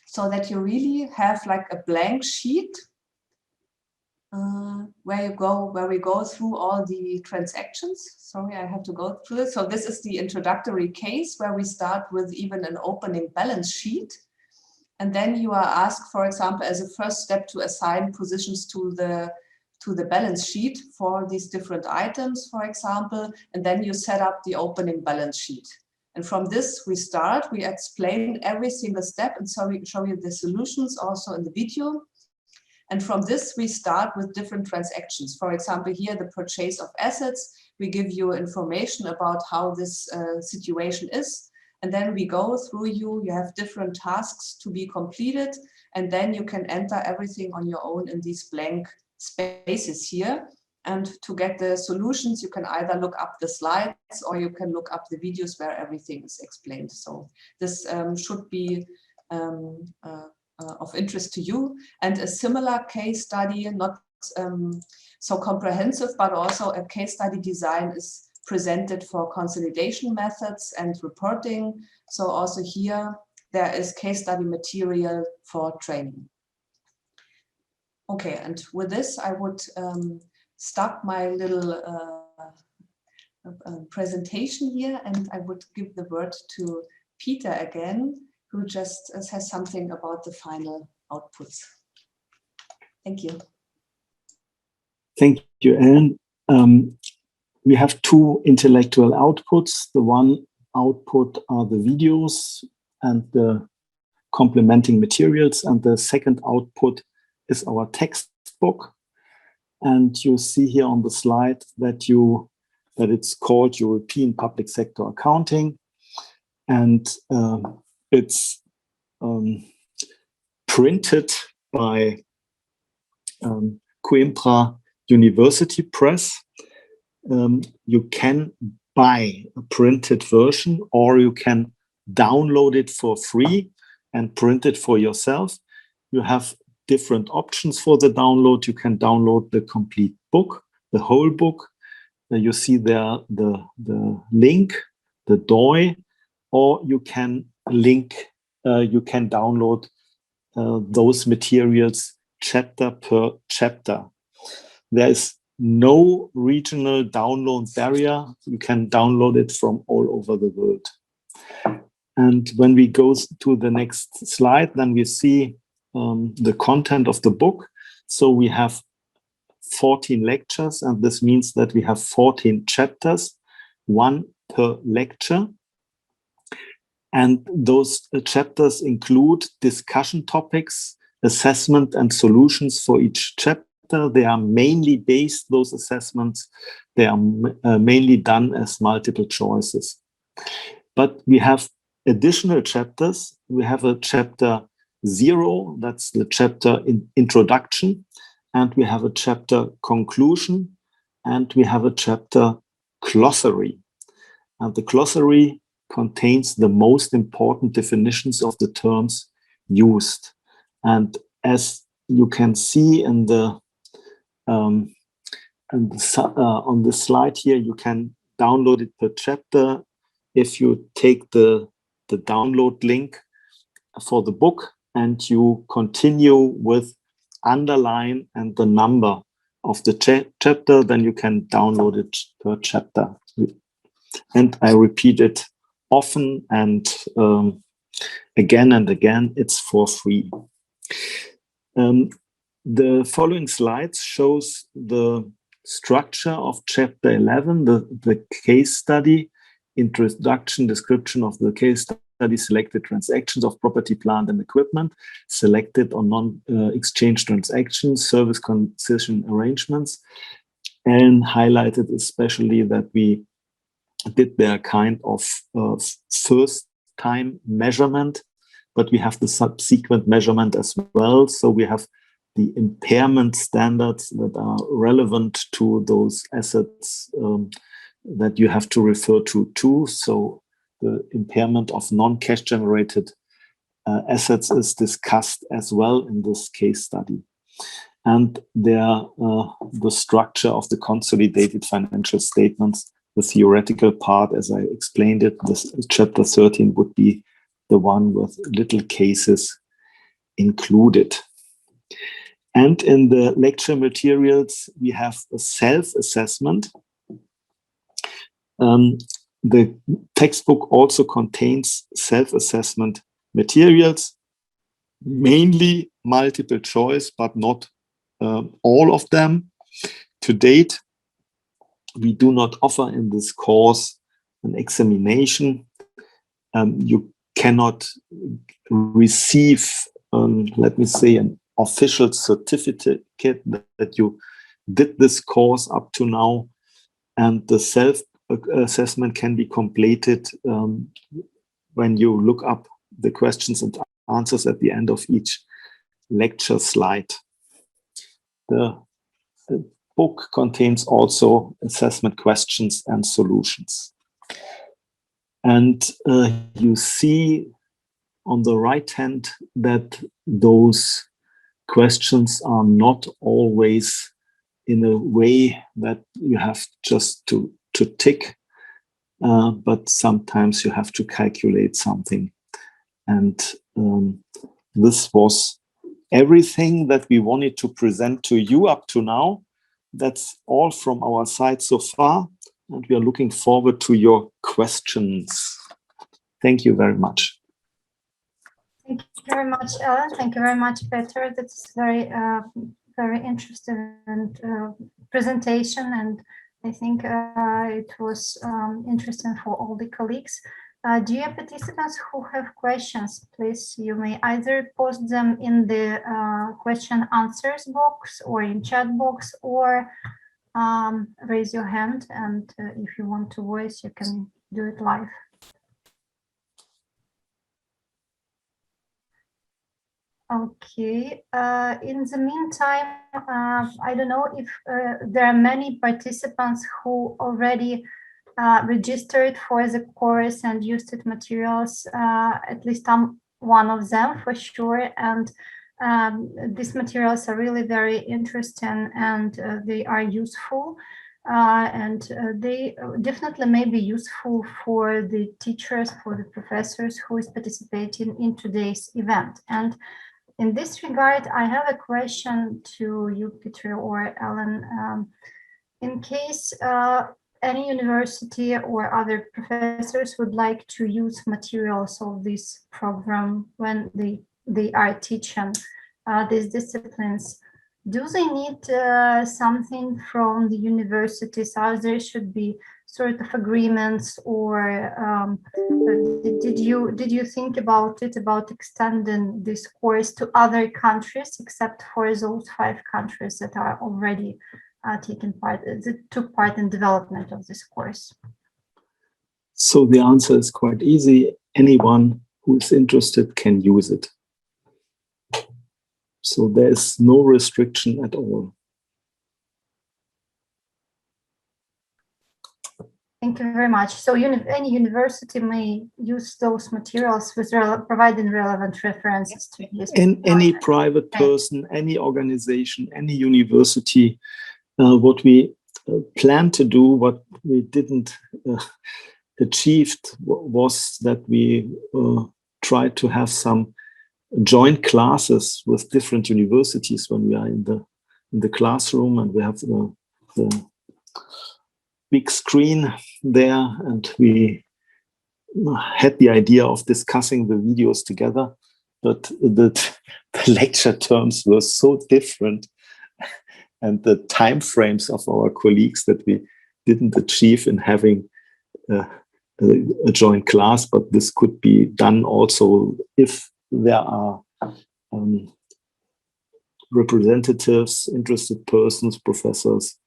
so that you really have like a blank sheet where we go through all the transactions. Sorry, I have to go through this. So this is the introductory case where we start with even an opening balance sheet. And then you are asked, for example, as a first step to assign positions to the balance sheet for these different items, for example, and then you set up the opening balance sheet. And from this we start, we explain every single step, and so we show you the solutions also in the video. And from this, we start with different transactions. For example, here, the purchase of assets. We give you information about how this situation is. And then we go through you have different tasks to be completed. And then you can enter everything on your own in these blank spaces here. And to get the solutions, you can either look up the slides or you can look up the videos where everything is explained. So this should be of interest to you. And a similar case study, not so comprehensive, but also a case study design is presented for consolidation methods and reporting. So also here, there is case study material for training. Okay, and with this, I would stop my little presentation here, and I would give the word to Peter again, who just says something about the final outputs. Thank you. Thank you, Ellen. We have two intellectual outputs. The one output are the videos and the complementing materials, and the second output is our textbook. And you see here on the slide that it's called European Public Sector Accounting, and it's printed by Coimbra University Press. You can buy a printed version, or you can download it for free and print it for yourself. You have different options for the download. You can download the complete book, the whole book. You see there the link, the DOI, or you can download those materials chapter per chapter. There is no regional download barrier. You can download it from all over the world. And when we go to the next slide, then we see the content of the book. So we have 14 lectures, and this means that we have 14 chapters, one per lecture. And those chapters include discussion topics, assessment and solutions for each chapter. They are mainly based, those assessments, they are mainly done as multiple choices. But we have additional chapters. We have a chapter 0, that's the chapter introduction, and we have a chapter conclusion, and we have a chapter glossary. And the glossary contains the most important definitions of the terms used. And as you can see in the on the slide here, you can download it per chapter. If you take the download link for the book and you continue with underline and the number of the chapter, then you can download it per chapter. And I repeat it often and again, it's for free. The following slides shows the structure of chapter 11, the case study, introduction, description of the case study, selected transactions of property, plant, and equipment, selected on non-exchange transactions, service concession arrangements, and highlighted especially that we did their kind of first time measurement, but we have the subsequent measurement as well. So we have the impairment standards that are relevant to those assets that you have to refer to too. So the impairment of non-cash generated assets is discussed as well in this case study. And the structure of the consolidated financial statements, the theoretical part, as I explained it, this chapter 13 would be the one with little cases included. And in the lecture materials, we have a self-assessment. The textbook also contains self-assessment materials, mainly multiple choice, but not all of them. To date, we do not offer in this course an examination. You cannot receive, let me say, an official certificate that you did this course up to now, and the self-assessment can be completed when you look up the questions and answers at the end of each lecture slide. The book contains also assessment questions and solutions. And you see on the right hand that those questions are not always in a way that you have just to tick, but sometimes you have to calculate something. And this was everything that we wanted to present to you up to now. That's all from our side so far, and we are looking forward to your questions. Thank you very much. Thank you very much, Ellen. Thank you very much, Peter. That's very very interesting and presentation, and I think it was interesting for all the colleagues. Dear participants who have questions, please, you may either post them in the question answers box or in chat box, or raise your hand, and if you want to voice, you can do it live. Okay, in the meantime, I don't know if there are many participants who already registered for the course and used it materials. At least I'm one of them for sure, and these materials are really very interesting, and they are useful, and they definitely may be useful for the teachers, for the professors who is participating in today's event. And in this regard, I have a question to you, Peter or Ellen. In case any university or other professors would like to use materials of this program when they are teaching these disciplines, do they need something from the universities, or there should be sort of agreements, or did you think about it, about extending this course to other countries except for those 5 countries that are already took part in development of this course? So the answer is quite easy. Anyone who is interested can use it. So there is no restriction at all. Thank you very much. So any university may use those materials with providing relevant references to this. Any private person, any organization, any university. What we planned to do, what we didn't achieve, was that we tried to have some joint classes with different universities when we are in the classroom, and we have the big screen there, and we had the idea of discussing the videos together, but the lecture terms were so different, and the time frames of our colleagues, that we didn't achieve in having a joint class. But this could be done also if there are representatives, interested persons, professors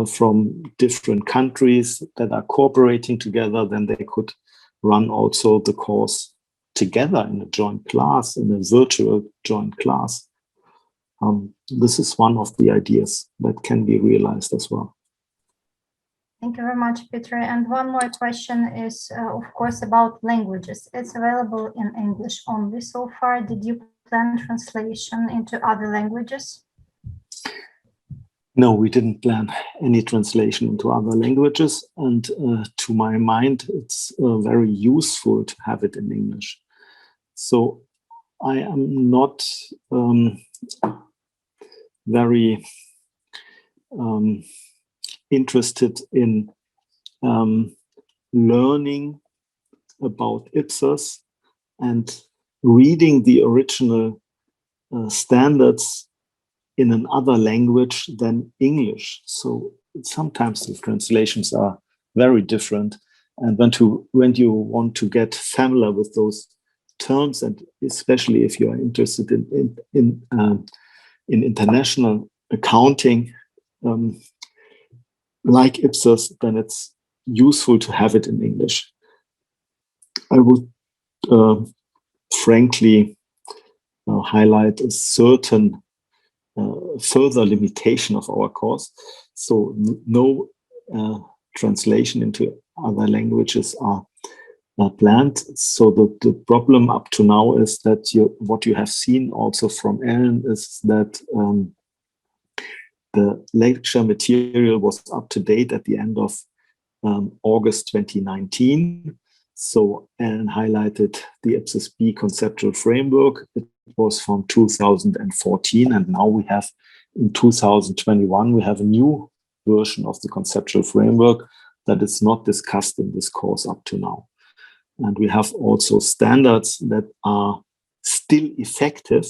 from different countries that are cooperating together. Then they could run also the course together in a joint class, in a virtual joint class. This is one of the ideas that can be realized as well. Thank you very much, Peter. And one more question is, of course, about languages. It's available in English only so far. Did you plan translation into other languages? No, we didn't plan any translation into other languages. And to my mind, it's very useful to have it in English. So I am not very interested in learning about IPSAS and reading the original standards in another language than English. So sometimes the translations are very different. And when you want to get familiar with those terms, and especially if you are interested in international accounting, like IPSAS, then it's useful to have it in English. I would frankly highlight a certain further limitation of our course. So no translation into other languages are planned. So the problem up to now is that what you have seen also from Ellen is that the lecture material was up to date at the end of August 2019. So Ellen highlighted the IPSAS B conceptual framework. It was from 2014, and now we have, in 2021, we have a new version of the conceptual framework that is not discussed in this course up to now. And we have also standards that are still effective,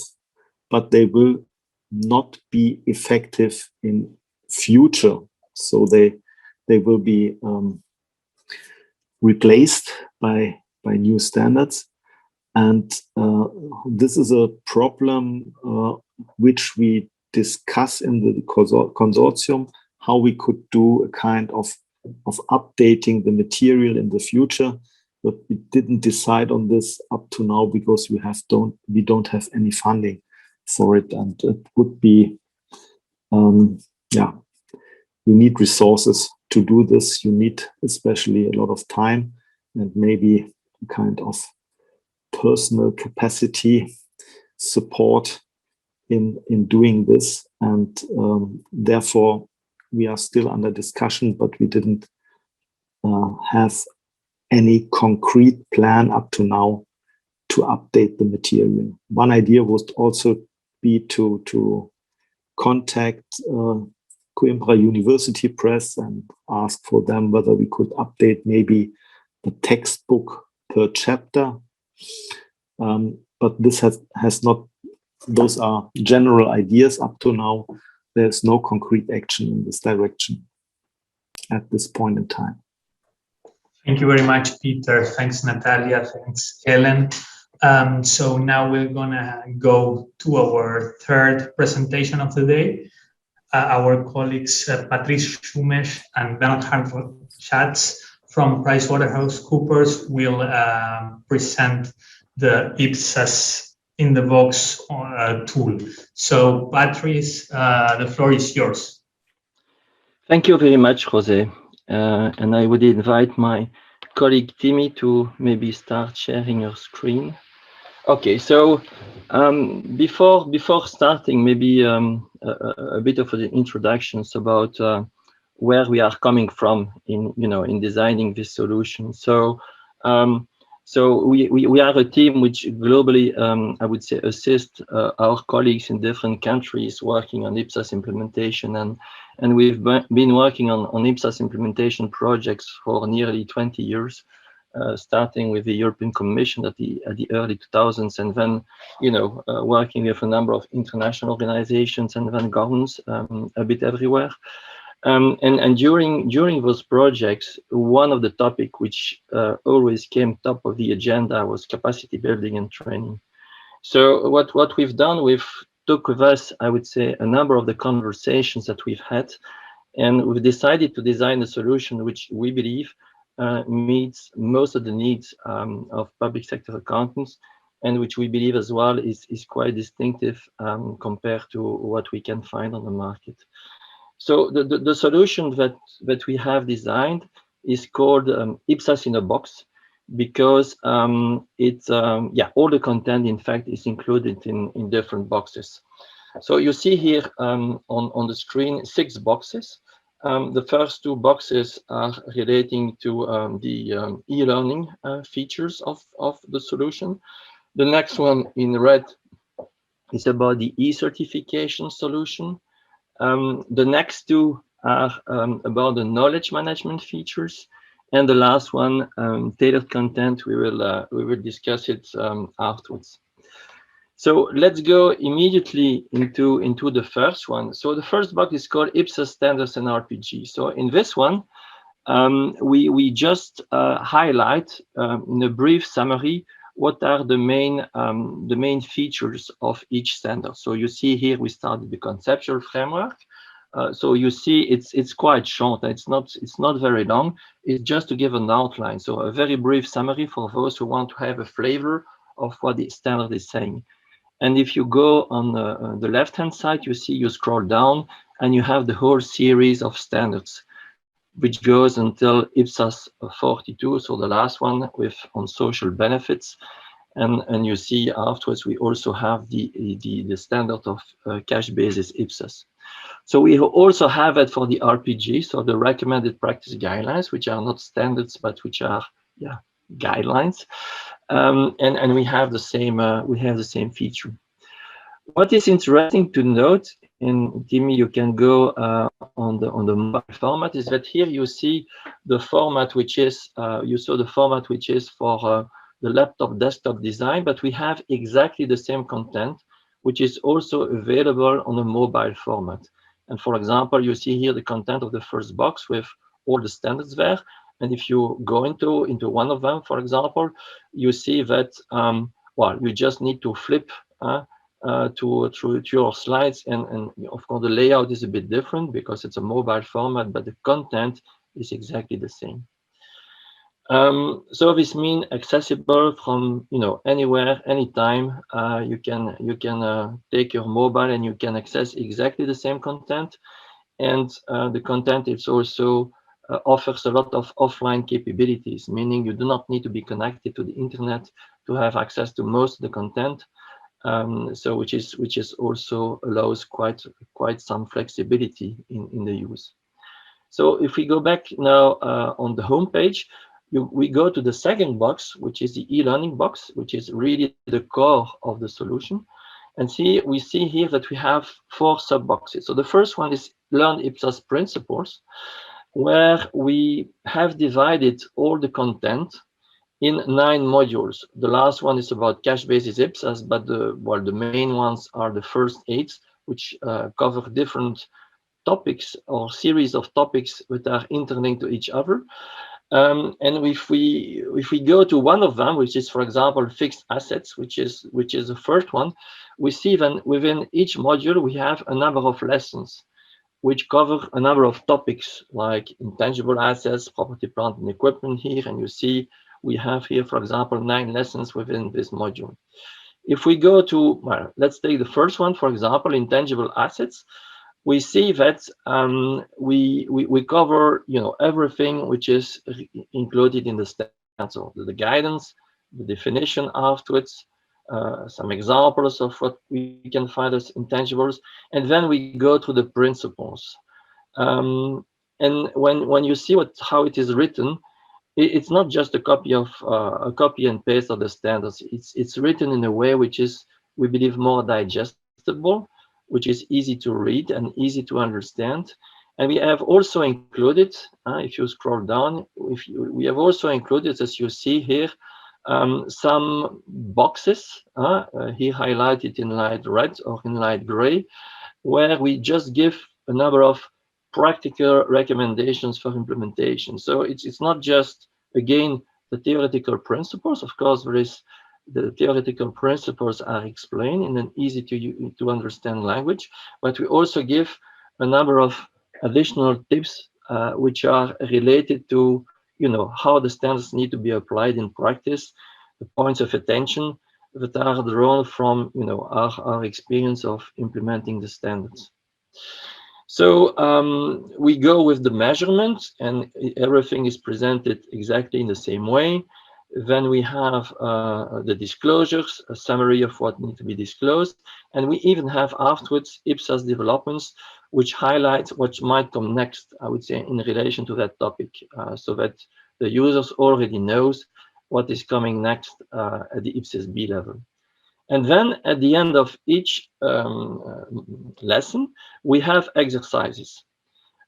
but they will not be effective in future. So they will be replaced by new standards. And this is a problem which we discuss in the consortium, how we could do a kind of updating the material in the future. But we didn't decide on this up to now because we don't have any funding for it, and it would be you need resources to do this. You need especially a lot of time and maybe kind of personal capacity support in doing this, and therefore we are still under discussion, but we didn't have any concrete plan up to now to update the material. One idea would also be to contact Coimbra University Press and ask for them whether we could update maybe the textbook per chapter. But this has not, those are general ideas up to now. There's no concrete action in this direction at this point in time. Thank you very much, Peter. Thanks, Natalia. Thanks, Helen. So now we're gonna go to our third presentation of the day. Our colleagues Patrice Schumesh and Bernhard Schatz from PricewaterhouseCoopers will present the IPSAS in the box tool. So Patrice, the floor is yours. Thank you very much, Jose. And I would invite my colleague Timmy to maybe start sharing your screen. Okay, so before starting, maybe a bit of an introductions about where we are coming from in designing this solution. So we are a team which globally, I would say, assist our colleagues in different countries working on IPSAS implementation, and we've been working on IPSAS implementation projects for nearly 20 years. Starting with the European Commission at the early 2000s, and then working with a number of international organizations and then governments a bit everywhere. And during those projects, one of the topics which always came top of the agenda was capacity building and training. So what we've done, we've took with us, I would say, a number of the conversations that we've had, and we've decided to design a solution which we believe meets most of the needs of public sector accountants, and which we believe as well is quite distinctive compared to what we can find on the market. So the solution that we have designed is called IPSAS in a box, because all the content, in fact, is included in different boxes. So you see here on the screen 6 boxes. The first 2 boxes are relating to the e-learning features of the solution. The next one in red is about the e-certification solution. The next 2 are about the knowledge management features, and the last one, tailored content. We will discuss it afterwards. So let's go immediately into the first one. So the first box is called IPSAS Standards and RPG. So in this one, we just highlight in a brief summary what are the main features of each standard. So you see here we started the conceptual framework. So you see it's quite short. It's not very long. It's just to give an outline. So a very brief summary for those who want to have a flavor of what the standard is saying. And if you go on the left-hand side, you scroll down and you have the whole series of standards, which goes until IPSAS 42, so the last one on social benefits. And you see afterwards, we also have the standard of cash basis IPSAS. So we also have it for the RPG, so the recommended practice guidelines, which are not standards, but which are guidelines. And we have the same feature. What is interesting to note, and Timmy, you can go on the mobile format, is that here you see the format which is for the laptop desktop design, but we have exactly the same content which is also available on a mobile format. And for example, you see here the content of the first box with all the standards there. And if you go into one of them, for example, you see that, well, you just need to flip to your slides. And of course, the layout is a bit different because it's a mobile format, but the content is exactly the same. So this means accessible from anywhere, anytime. You can take your mobile and you can access exactly the same content, and the content is also offers a lot of offline capabilities, meaning you do not need to be connected to the internet to have access to most of the content. So which is also allows quite some flexibility in the use. So if we go back now on the home page, we go to the second box, which is the e-learning box, which is really the core of the solution. And we see here that we have 4 sub-boxes. So the first one is Learn IPSAS Principles, where we have divided all the content in 9 modules. The last one is about cash basis IPSAS, but the main ones are the first 8, which cover different topics or series of topics that are interlinked to each other. And if we go to one of them, which is, for example, fixed assets, which is the first one, we see then within each module we have a number of lessons which cover a number of topics like intangible assets, property, plant, and equipment here. And you see we have here, for example, 9 lessons within this module. If we go to, well, let's take the first one, for example, intangible assets. We see that we cover everything which is included in the standard, so the guidance, the definition afterwards, some examples of what we can find as intangibles, and then we go to the principles. And when you see how it is written, it's not just a copy and paste of the standards. It's written in a way which is, we believe, more digestible, which is easy to read and easy to understand. And we have also included, if you scroll down, we have also included, as you see here, some boxes here highlighted in light red or in light gray, where we just give a number of practical recommendations for implementation. So it's not just, again, the theoretical principles. Of course, the theoretical principles are explained in an easy to understand language, but we also give a number of additional tips which are related to how the standards need to be applied in practice, the points of attention that are drawn from our experience of implementing the standards. So we go with the measurement, and everything is presented exactly in the same way. Then we have the disclosures, a summary of what needs to be disclosed, and we even have afterwards IPSAS developments, which highlight what might come next, I would say, in relation to that topic, so that the users already knows what is coming next at the IPSAS B level. And then at the end of each lesson, we have exercises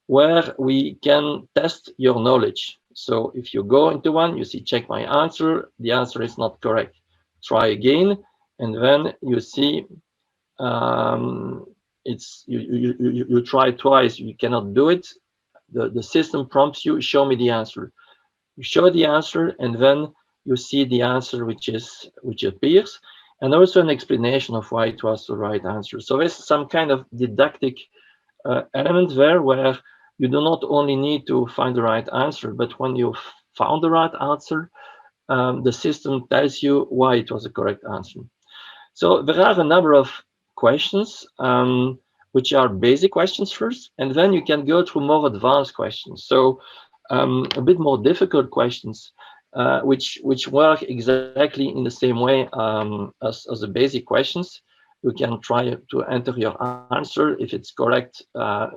where we can test your knowledge. So if you go into one, you see, check my answer, the answer is not correct. Try again, and then you see you try twice, you cannot do it. The system prompts you, show me the answer. You show the answer, and then you see the answer which appears, and also an explanation of why it was the right answer. So there's some kind of didactic element there where you do not only need to find the right answer, but when you found the right answer, the system tells you why it was the correct answer. So there are a number of questions, which are basic questions first, and then you can go through more advanced questions. So a bit more difficult questions, which work exactly in the same way as the basic questions. You can try to enter your answer. If it's correct,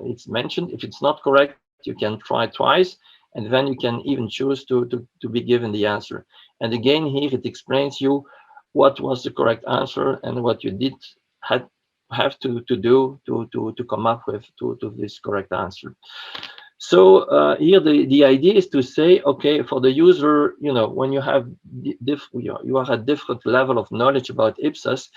it's mentioned. If it's not correct, you can try twice, and then you can even choose to be given the answer. And again, here it explains you what was the correct answer and what you have to do to come up with to this correct answer. So here the idea is to say, okay, for the user, when you have you are at different level of knowledge about IPSAS,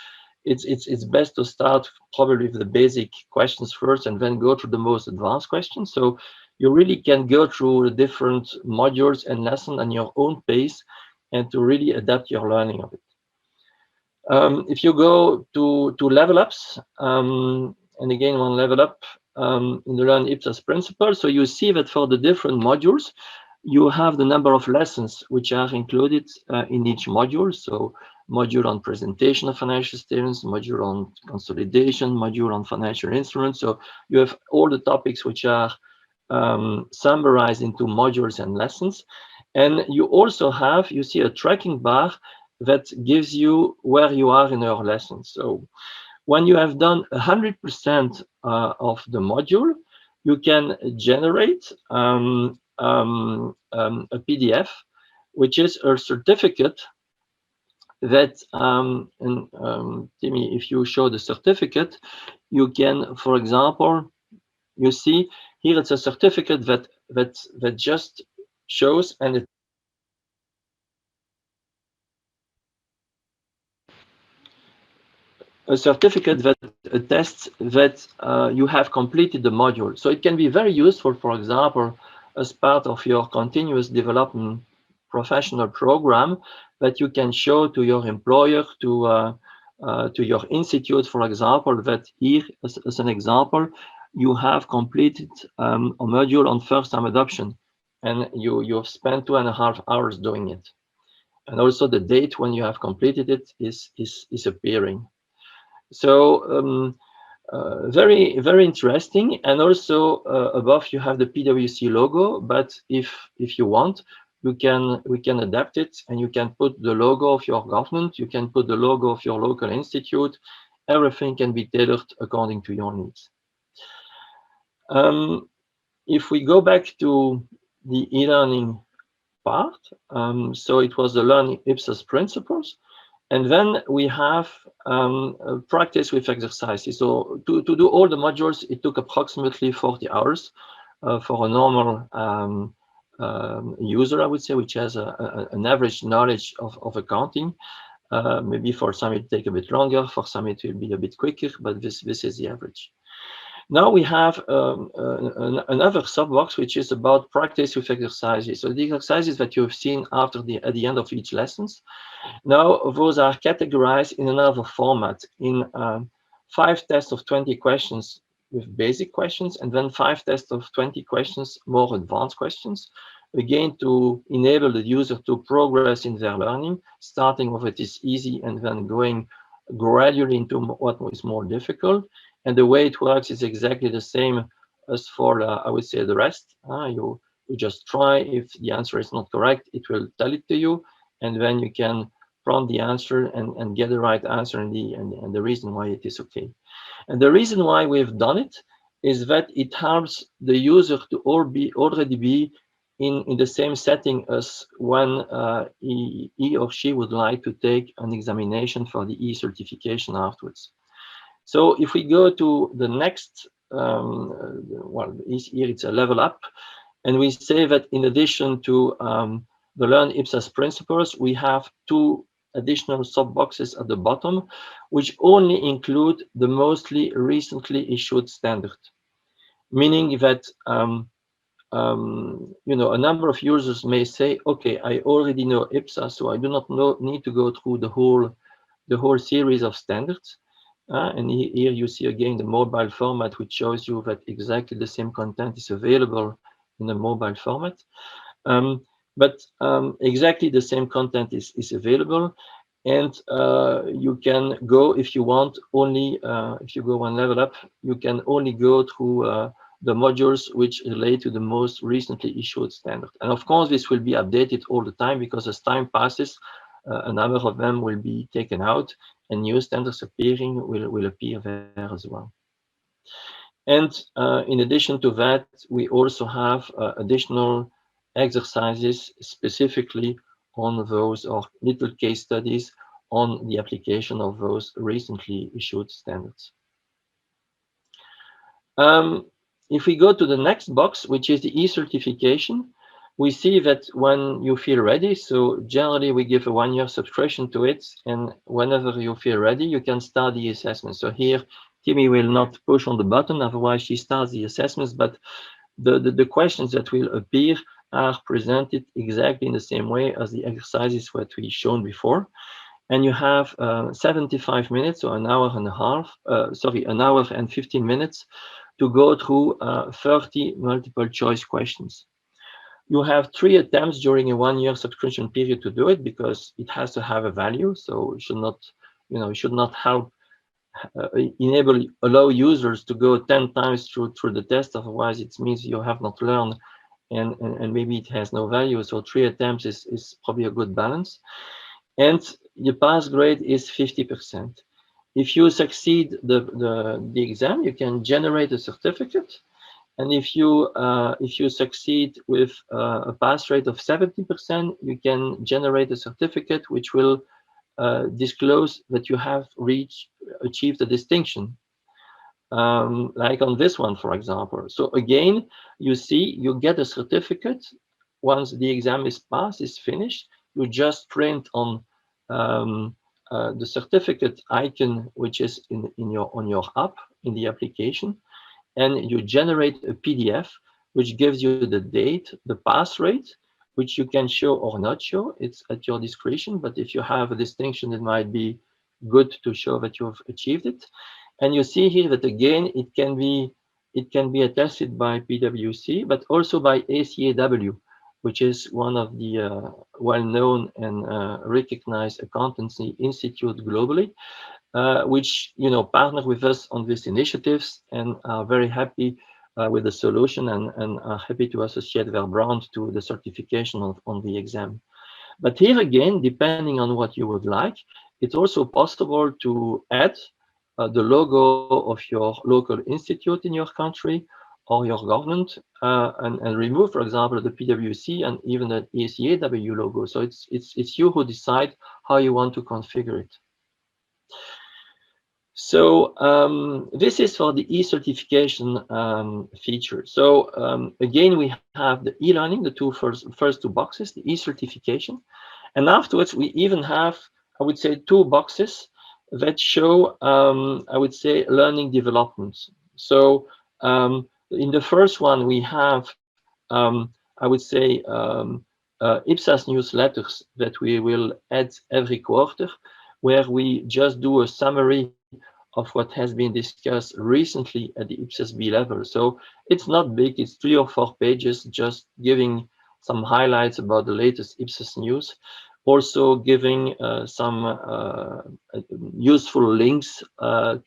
it's best to start probably with the basic questions first and then go through the most advanced questions. So you really can go through the different modules and lessons at your own pace and to really adapt your learning of it. If you go to level ups, and again, one level up in the Learn IPSAS principle, so you see that for the different modules, you have the number of lessons which are included in each module. So module on presentation of financial statements, module on consolidation, module on financial instruments. So you have all the topics which are summarized into modules and lessons. And you also have, you see a tracking bar that gives you where you are in your lesson. So when you have done 100% of the module, you can generate a PDF, which is a certificate that, Timmy, if you show the certificate, you can, for example, you see here it's a certificate that just shows, and it a certificate that attests that you have completed the module. So it can be very useful, for example, as part of your continuous development professional program, that you can show to your employer, to your institute, for example, that here, as an example, you have completed a module on first-time adoption, and you've spent 2.5 hours doing it. And also the date when you have completed it is appearing. So very, very interesting. And also above you have the PwC logo, but if you want, we can adapt it, and you can put the logo of your government, you can put the logo of your local institute. Everything can be tailored according to your needs. If we go back to the e-learning part, so it was the learning IPSAS principles. And then we have practice with exercises. So to do all the modules, it took approximately 40 hours for a normal user, I would say, which has an average knowledge of accounting. Maybe for some it take a bit longer, for some it will be a bit quicker, but this is the average. Now we have another subbox, which is about practice with exercises. So the exercises that you've seen at the end of each lessons, now those are categorized in another format, in 5 tests of 20 questions with basic questions, and then 5 tests of 20 questions, more advanced questions, again to enable the user to progress in their learning, starting with it is easy and then going gradually into what is more difficult. And the way it works is exactly the same as for, I would say, the rest. You just try. If the answer is not correct, it will tell it to you, and then you can prompt the answer and get the right answer and the reason why it is okay. And the reason why we've done it is that it helps the user to already be in the same setting as when he or she would like to take an examination for the e-certification afterwards. So if we go to the next, well, here it's a level up, and we say that in addition to the Learn IPSAS principles, we have 2 additional sub-boxes at the bottom, which only include the mostly recently issued standard, meaning that you know, a number of users may say, okay, I already know IPSAS, so I do not need to go through the whole series of standards. And here you see again the mobile format, which shows you that exactly the same content is available in the mobile format. But exactly the same content is available, and you can go, if you want, only if you go 1 level up, you can only go through the modules which relate to the most recently issued standard. And of course, this will be updated all the time, because as time passes, a number of them will be taken out, and new standards appearing will appear there as well. And in addition to that, we also have additional exercises specifically on those, or little case studies on the application of those recently issued standards. If we go to the next box, which is the e-certification, we see that when you feel ready, so generally we give a 1-year subscription to it, and whenever you feel ready, you can start the assessment. So here, Timmy will not push on the button, otherwise she starts the assessments, but the questions that will appear are presented exactly in the same way as the exercises that we shown before. And you have 75 minutes, or an hour and a half, an hour and 15 minutes to go through 30 multiple choice questions. You have 3 attempts during a 1-year subscription period to do it, because it has to have a value. So it should not, it should not help allow users to go 10 times through the test. Otherwise, it means you have not learned, and maybe it has no value. So 3 attempts is probably a good balance. And the pass grade is 50%. If you succeed the exam, you can generate a certificate. And if you succeed with a pass rate of 70%, you can generate a certificate which will disclose that you have achieved a distinction, like on this one, for example. So again, you see, you get a certificate once the exam is passed, is finished. You just print on the certificate icon, which is on your app, in the application, and you generate a PDF which gives you the date, the pass rate, which you can show or not show. It's at your discretion, but if you have a distinction, it might be good to show that you've achieved it. And you see here that again, it can be attested by PwC, but also by ACAW, which is one of the well-known and recognized accountancy institute globally, which partner with us on these initiatives and are very happy with the solution, and are happy to associate their brand to the certification on the exam. But here again, depending on what you would like, it's also possible to add the logo of your local institute in your country or your government, and remove, for example, the PwC and even the ACAW logo. So it's you who decide how you want to configure it. So this is for the e-certification feature. So again, we have the e-learning, the first 2 boxes, the e-certification. And afterwards, we even have, I would say, 2 boxes that show, I would say, learning developments. So in the first one, we have, I would say, IPSAS newsletters that we will add every quarter, where we just do a summary of what has been discussed recently at the IPSAS B level. So it's not big, it's 3 or 4 pages, just giving some highlights about the latest IPSAS news, also giving some useful links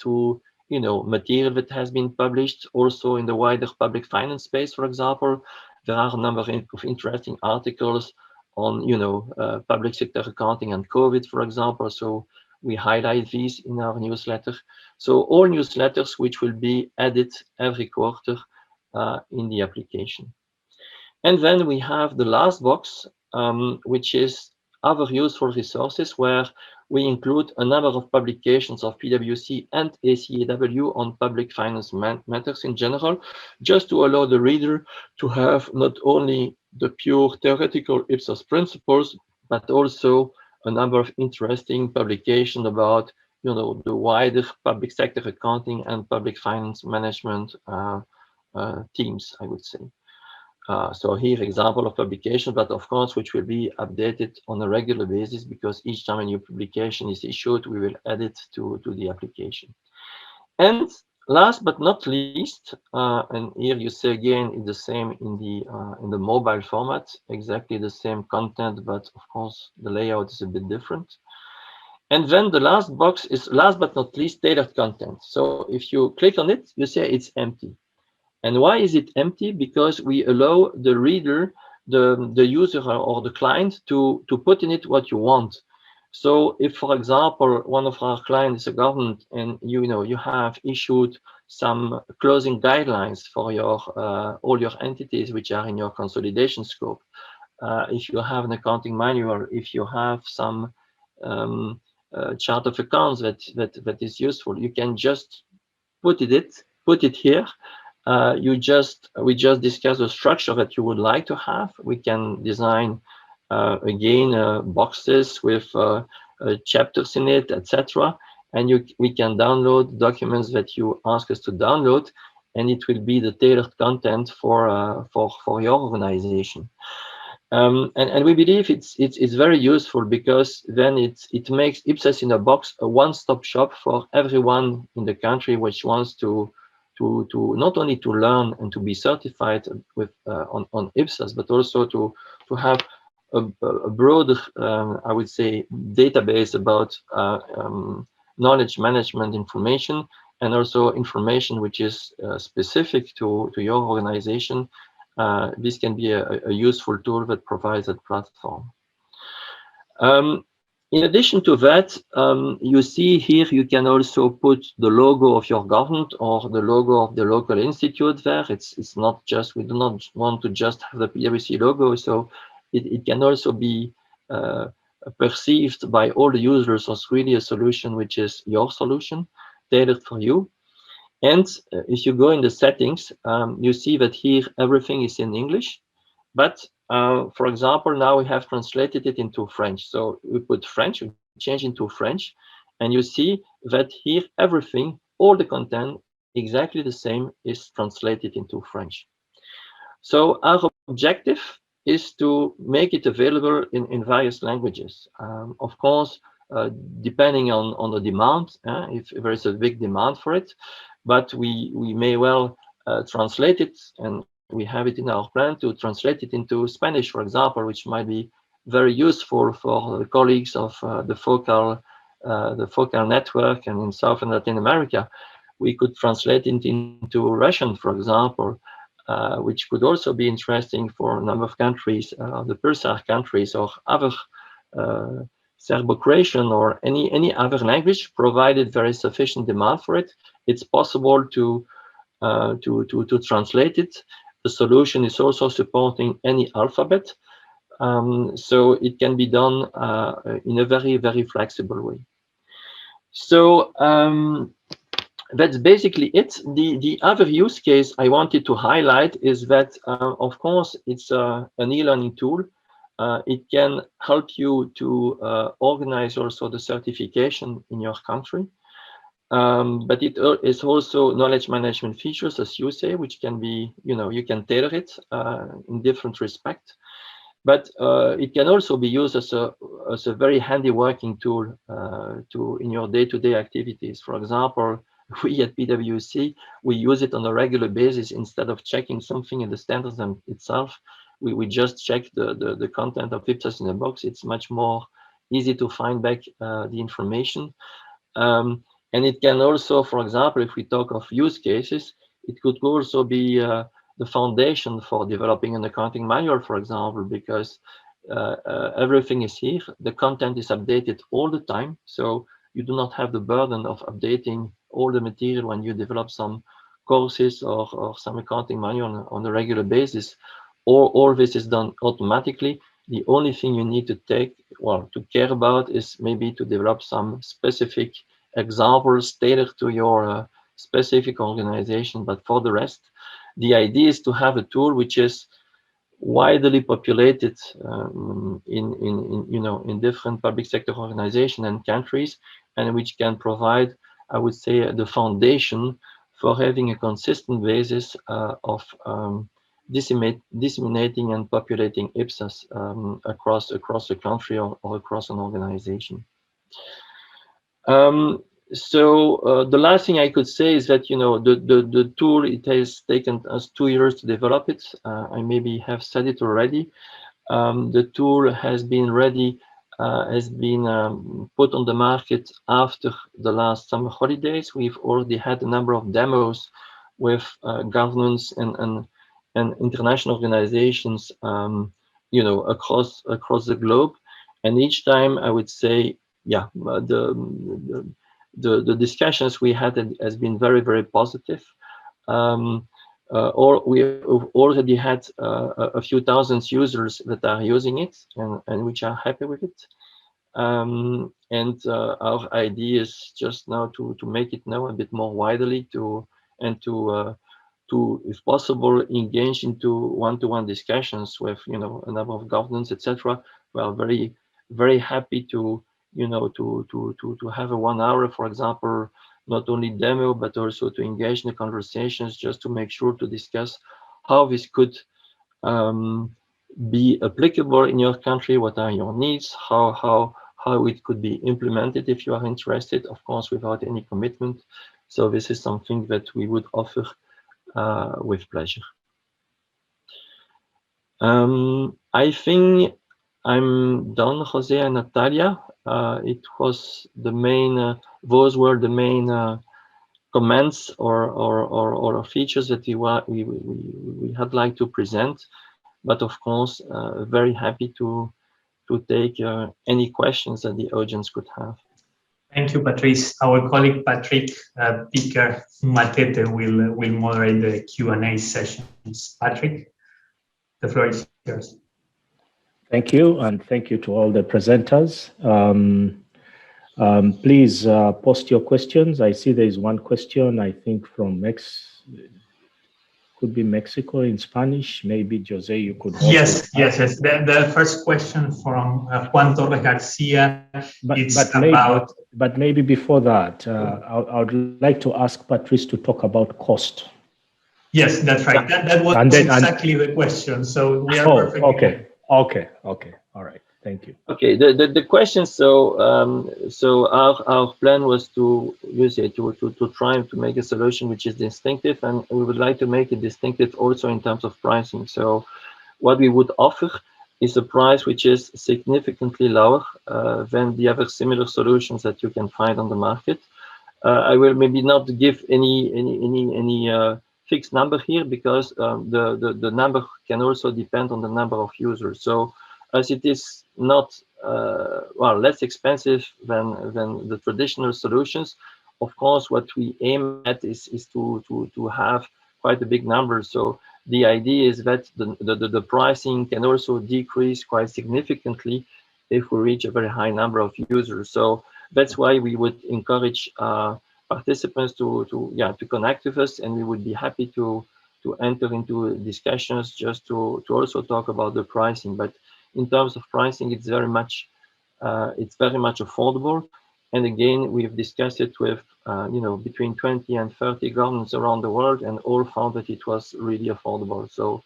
to material that has been published also in the wider public finance space. For example, there are a number of interesting articles on public sector accounting and COVID, for example. So we highlight these in our newsletter. So all newsletters which will be added every quarter in the application. And then we have the last box, which is other useful resources, where we include a number of publications of PwC and ACAW on public finance matters in general, just to allow the reader to have not only the pure theoretical IPSAS principles, but also a number of interesting publications about the wider public sector accounting and public finance management teams, I would say. So here, example of publication, but of course, which will be updated on a regular basis, because each time a new publication is issued, we will add it to the application. And last but not least, and here you see again, it's the same in the mobile format, exactly the same content, but of course, the layout is a bit different. And then the last box is, last but not least, tailored content. So if you click on it, you see it's empty. And why is it empty? Because we allow the reader, the user or the client to put in it what you want. So if, for example, one of our clients is a government, and you have issued some closing guidelines for your all your entities which are in your consolidation scope, if you have an accounting manual, if you have some chart of accounts that is useful, you can just put it here. we just discuss the structure that you would like to have. We can design again boxes with chapters in it, etc. And we can download documents that you ask us to download, and it will be the tailored content for your organization. And we believe it's very useful, because then it makes IPSAS in a box a one-stop shop for everyone in the country which wants to not only to learn and to be certified with on IPSAS, but also to have a broader, I would say, database about knowledge management information, and also information which is specific to your organization. This can be a useful tool that provides that platform. In addition to that, you see here, you can also put the logo of your government or the logo of the local institute there. It's not just, we do not want to just have the PwC logo, so it can also be perceived by all the users as really a solution which is your solution, tailored for you. And if you go in the settings, you see that here everything is in English. But for example, now we have translated it into French. So we put French, we change into French, and you see that here everything, all the content, exactly the same, is translated into French. So our objective is to make it available in various languages. Of course, depending on the demand, if there is a big demand for it, but we may well translate it, and we have it in our plan to translate it into Spanish, for example, which might be very useful for the colleagues of the focal network and in South and Latin America. We could translate it into Russian, for example, which could also be interesting for a number of countries, the PULSAR countries, or other Serbo-Croatian or any other language, provided there is sufficient demand for it. It's possible to translate it. The solution is also supporting any alphabet, so it can be done in a very, very flexible way. So that's basically it. The other use case I wanted to highlight is that, of course, it's an e-learning tool. It can help you to organize also the certification in your country. But it is also knowledge management features, as you say, which can be, you can tailor it in different respects. But it can also be used as a very handy working tool in your day-to-day activities. For example, we at PwC, we use it on a regular basis. Instead of checking something in the standards itself, we just check the content of IPSAS in a box. It's much more easy to find back the information. And it can also, for example, if we talk of use cases, it could also be the foundation for developing an accounting manual, for example, because everything is here. The content is updated all the time. So you do not have the burden of updating all the material when you develop some courses or some accounting manual on a regular basis. All this is done automatically. The only thing you need to to care about is maybe to develop some specific examples tailored to your specific organization. But for the rest, the idea is to have a tool which is widely populated in different public sector organizations and countries, and which can provide, I would say, the foundation for having a consistent basis of disseminating and populating IPSAS across the country or across an organization. So the last thing I could say is that the tool, it has taken us 2 years to develop it. I maybe have said it already. The tool has been ready, has been put on the market after the last summer holidays. We've already had a number of demos with governments and international organizations, across the globe. And each time I would say, yeah, the discussions we had has been very, very positive. We already had a few thousand users that are using it and which are happy with it. And our idea is just now to make it now a bit more widely to if possible, engage into one-to-one discussions with, you know, a number of governments, etc. We are very, very happy to, you know, to have a 1 hour, for example, not only demo, but also to engage in the conversations, just to make sure to discuss how this could be applicable in your country, what are your needs, how it could be implemented if you are interested, of course, without any commitment. So this is something that we would offer with pleasure. I think I'm done, Jose and Natalia. It was the main, those were the main comments or features that we had like to present. But of course, very happy to take any questions that the audience could have. Thank you, Patrice. Our colleague Patrick Picker Matete will moderate the Q&A sessions. Patrick, the floor is yours. Thank you, and thank you to all the presenters. Please post your questions. I see there is one question, I think from could be Mexico in Spanish. Maybe Jose, you could. Yes. The first question from Juan Torres Garcia. But maybe before that, I would like to ask Patrice to talk about cost. Yes, that's right. That was exactly the question. So we are perfect. Okay. All right. Thank you. Okay. The question. So our plan was to use it to try to make a solution which is distinctive, and we would like to make it distinctive also in terms of pricing. So what we would offer is a price which is significantly lower than the other similar solutions that you can find on the market. I will maybe not give any fixed number here, because the number can also depend on the number of users. So as it is not less expensive than the traditional solutions, of course, what we aim at is to have quite a big number. So the idea is that the pricing can also decrease quite significantly if we reach a very high number of users. So that's why we would encourage participants to connect with us, and we would be happy to enter into discussions just to also talk about the pricing. But in terms of pricing, it's very much affordable. And again, we've discussed it with between 20 and 30 governments around the world, and all found that it was really affordable. So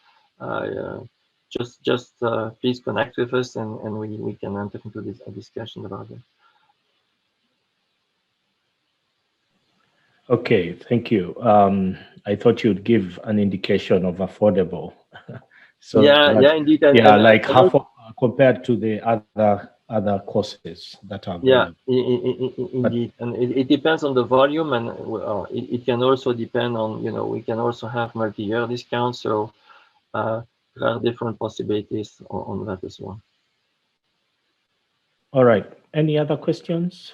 just please connect with us, and we can enter into this discussion about it. Okay, thank you. I thought you'd give an indication of affordable. So indeed. Like half compared to the other courses that are available. Indeed. And it depends on the volume, and it can also depend on, we can also have multi-year discounts. So there are different possibilities on that as well. All right. Any other questions?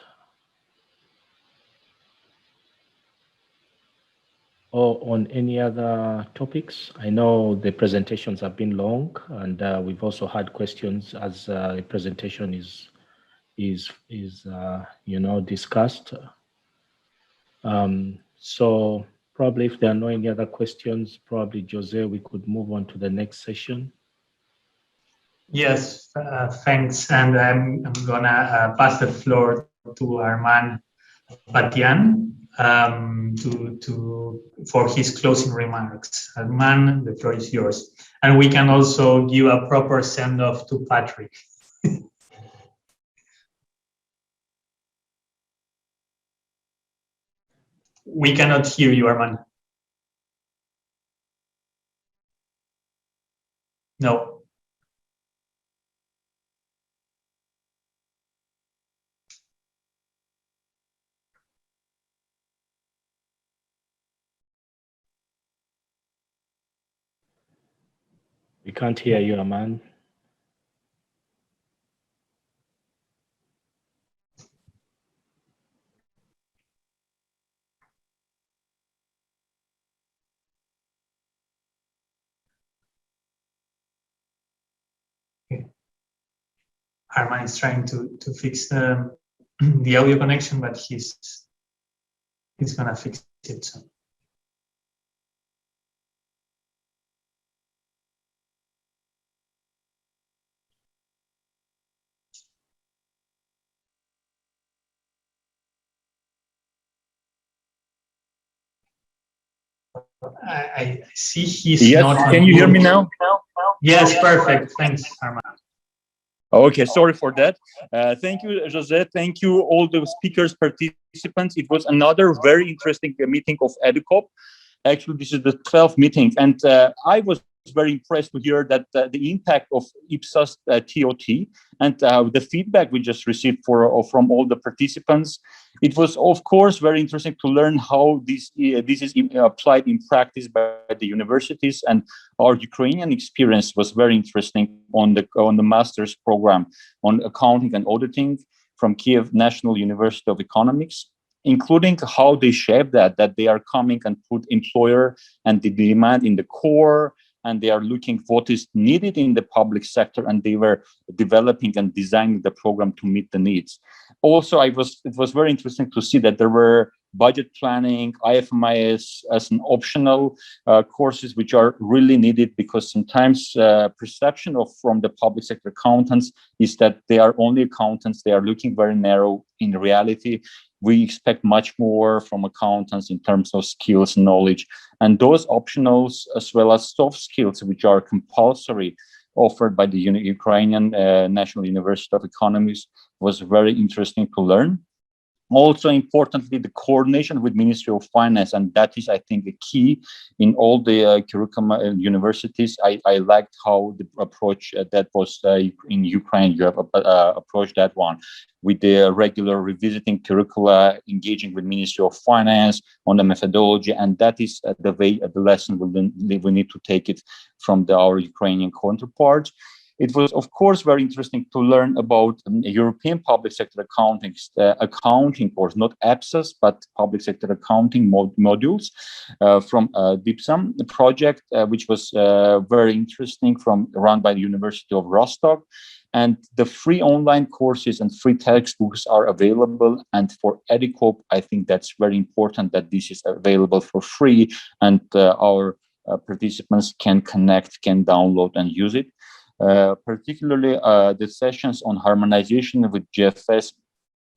Or on any other topics? I know the presentations have been long, and we've also had questions as the presentation is discussed. So probably if there are no any other questions, probably Jose, we could move on to the next session. Yes, thanks. And I'm gonna pass the floor to Armand Batian for his closing remarks. Armand, the floor is yours. And we can also give a proper send-off to Patrick. We cannot hear you, Armand. No. We can't hear you, Armand. Armand is trying to fix the audio connection, but he's gonna fix it soon. I see he's yes, not. Can you hear me now? Yes, perfect. Thanks, Armand. Okay, sorry for that. Thank you, Jose. Thank you, all the speakers, participants. It was another very interesting meeting of EduCop. Actually, this is the 12th meeting, and I was very impressed to hear that the impact of IPSAS ToT and the feedback we just received from all the participants. It was, of course, very interesting to learn how this is applied in practice by the universities, and our Ukrainian experience was very interesting on the master's program on accounting and auditing from Kiev National University of Economics, including how they shape that they are coming and put employer and the demand in the core, and they are looking what is needed in the public sector, and they were developing and designing the program to meet the needs. Also, it was very interesting to see that there were budget planning, IFMIS as an optional courses, which are really needed, because sometimes perception from the public sector accountants is that they are only accountants, they are looking very narrow. In reality, we expect much more from accountants in terms of skills, knowledge, and those optionals, as well as soft skills, which are compulsory, offered by the Ukrainian National University of Economics, was very interesting to learn. Also, importantly, the coordination with Ministry of Finance, and that is, I think, a key in all the curriculum universities. I liked how the approach that was in Ukraine. You have approached that one with the regular revisiting curricula, engaging with Ministry of Finance on the methodology, and that is the way the lesson we need to take it from our Ukrainian counterparts. It was, of course, very interesting to learn about European public sector accounting course, not IPSAS, but public sector accounting modules from DIPSAM, the project, which was very interesting, run by the University of Rostock. And the free online courses and free textbooks are available. And for EduCop, I think that's very important that this is available for free, and our participants can connect, can download and use it. Particularly the sessions on harmonization with GFS,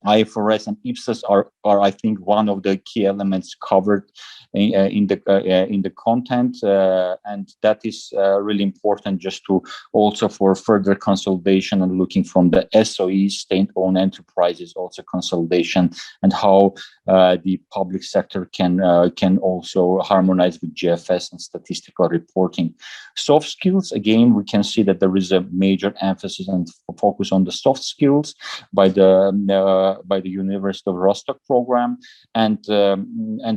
IFRS and IPSAS are I think one of the key elements covered in the content, and that is really important just to also for further consolidation and looking from the SOE, state-owned enterprises, also consolidation, and how the public sector can also harmonize with GFS and statistical reporting. Soft skills, again, we can see that there is a major emphasis and focus on the soft skills by the University of Rostock program, and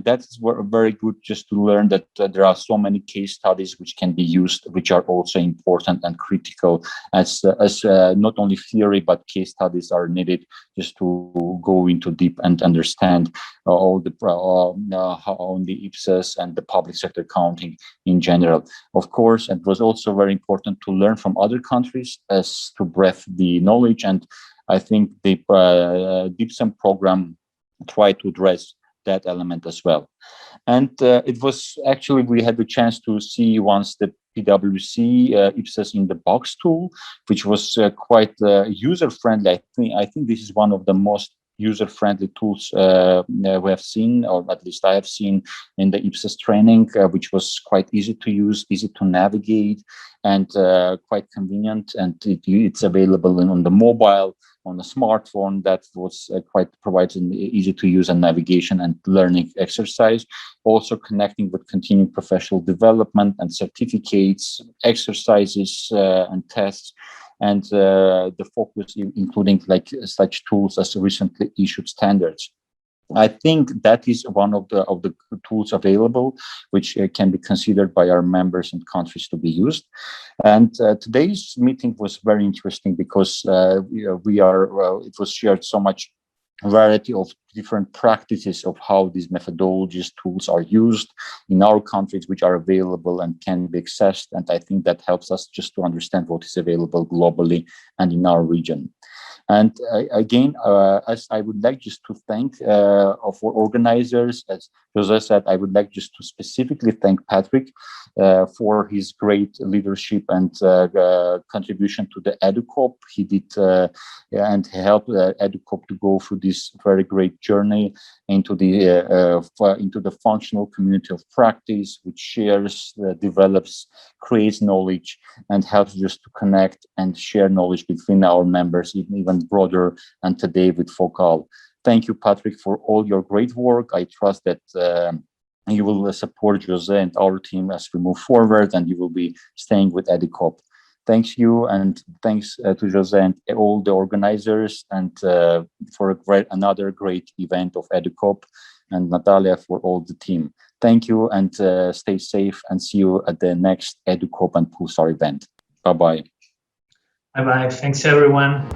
that's very good just to learn that there are so many case studies which can be used, which are also important and critical as not only theory but case studies are needed just to go into deep and understand all the how on the IPSAS and the public sector accounting in general. Of course, it was also very important to learn from other countries as to breadth the knowledge, and I think the DIPSAM program tried to address that element as well. And it was actually, we had the chance to see once the PwC IPSAS in the box tool, which was quite user-friendly. I think this is one of the most user-friendly tools we have seen, or at least I have seen in the IPSAS training, which was quite easy to use, easy to navigate, and quite convenient. And it's available on the mobile, on a smartphone. That was provides an easy to use and navigation and learning exercise. Also connecting with continuing professional development and certificates, exercises and tests. And the focus including like such tools as recently issued standards. I think that is one of the tools available, which can be considered by our members and countries to be used. And today's meeting was very interesting because it was shared so much variety of different practices of how these methodologies, tools are used in our countries, which are available and can be accessed. And I think that helps us just to understand what is available globally and in our region. And again, as I would like just to thank for organizers, as Jose said, I would like just to specifically thank Patrick for his great leadership and contribution to the EduCop. He did and he helped EduCop to go through this very great journey into the functional community of practice, which shares, develops, creates knowledge, and helps just to connect and share knowledge between our members, even broader, and today with Focal. Thank you, Patrick, for all your great work. I trust that you will support Jose and our team as we move forward, and you will be staying with EduCop. Thanks you, and thanks to Jose and all the organizers, and for another great event of EduCop, and Natalia for all the team. Thank you, and stay safe, and see you at the next EduCop and PULSAR event. Bye-bye. Bye-bye. Thanks, everyone.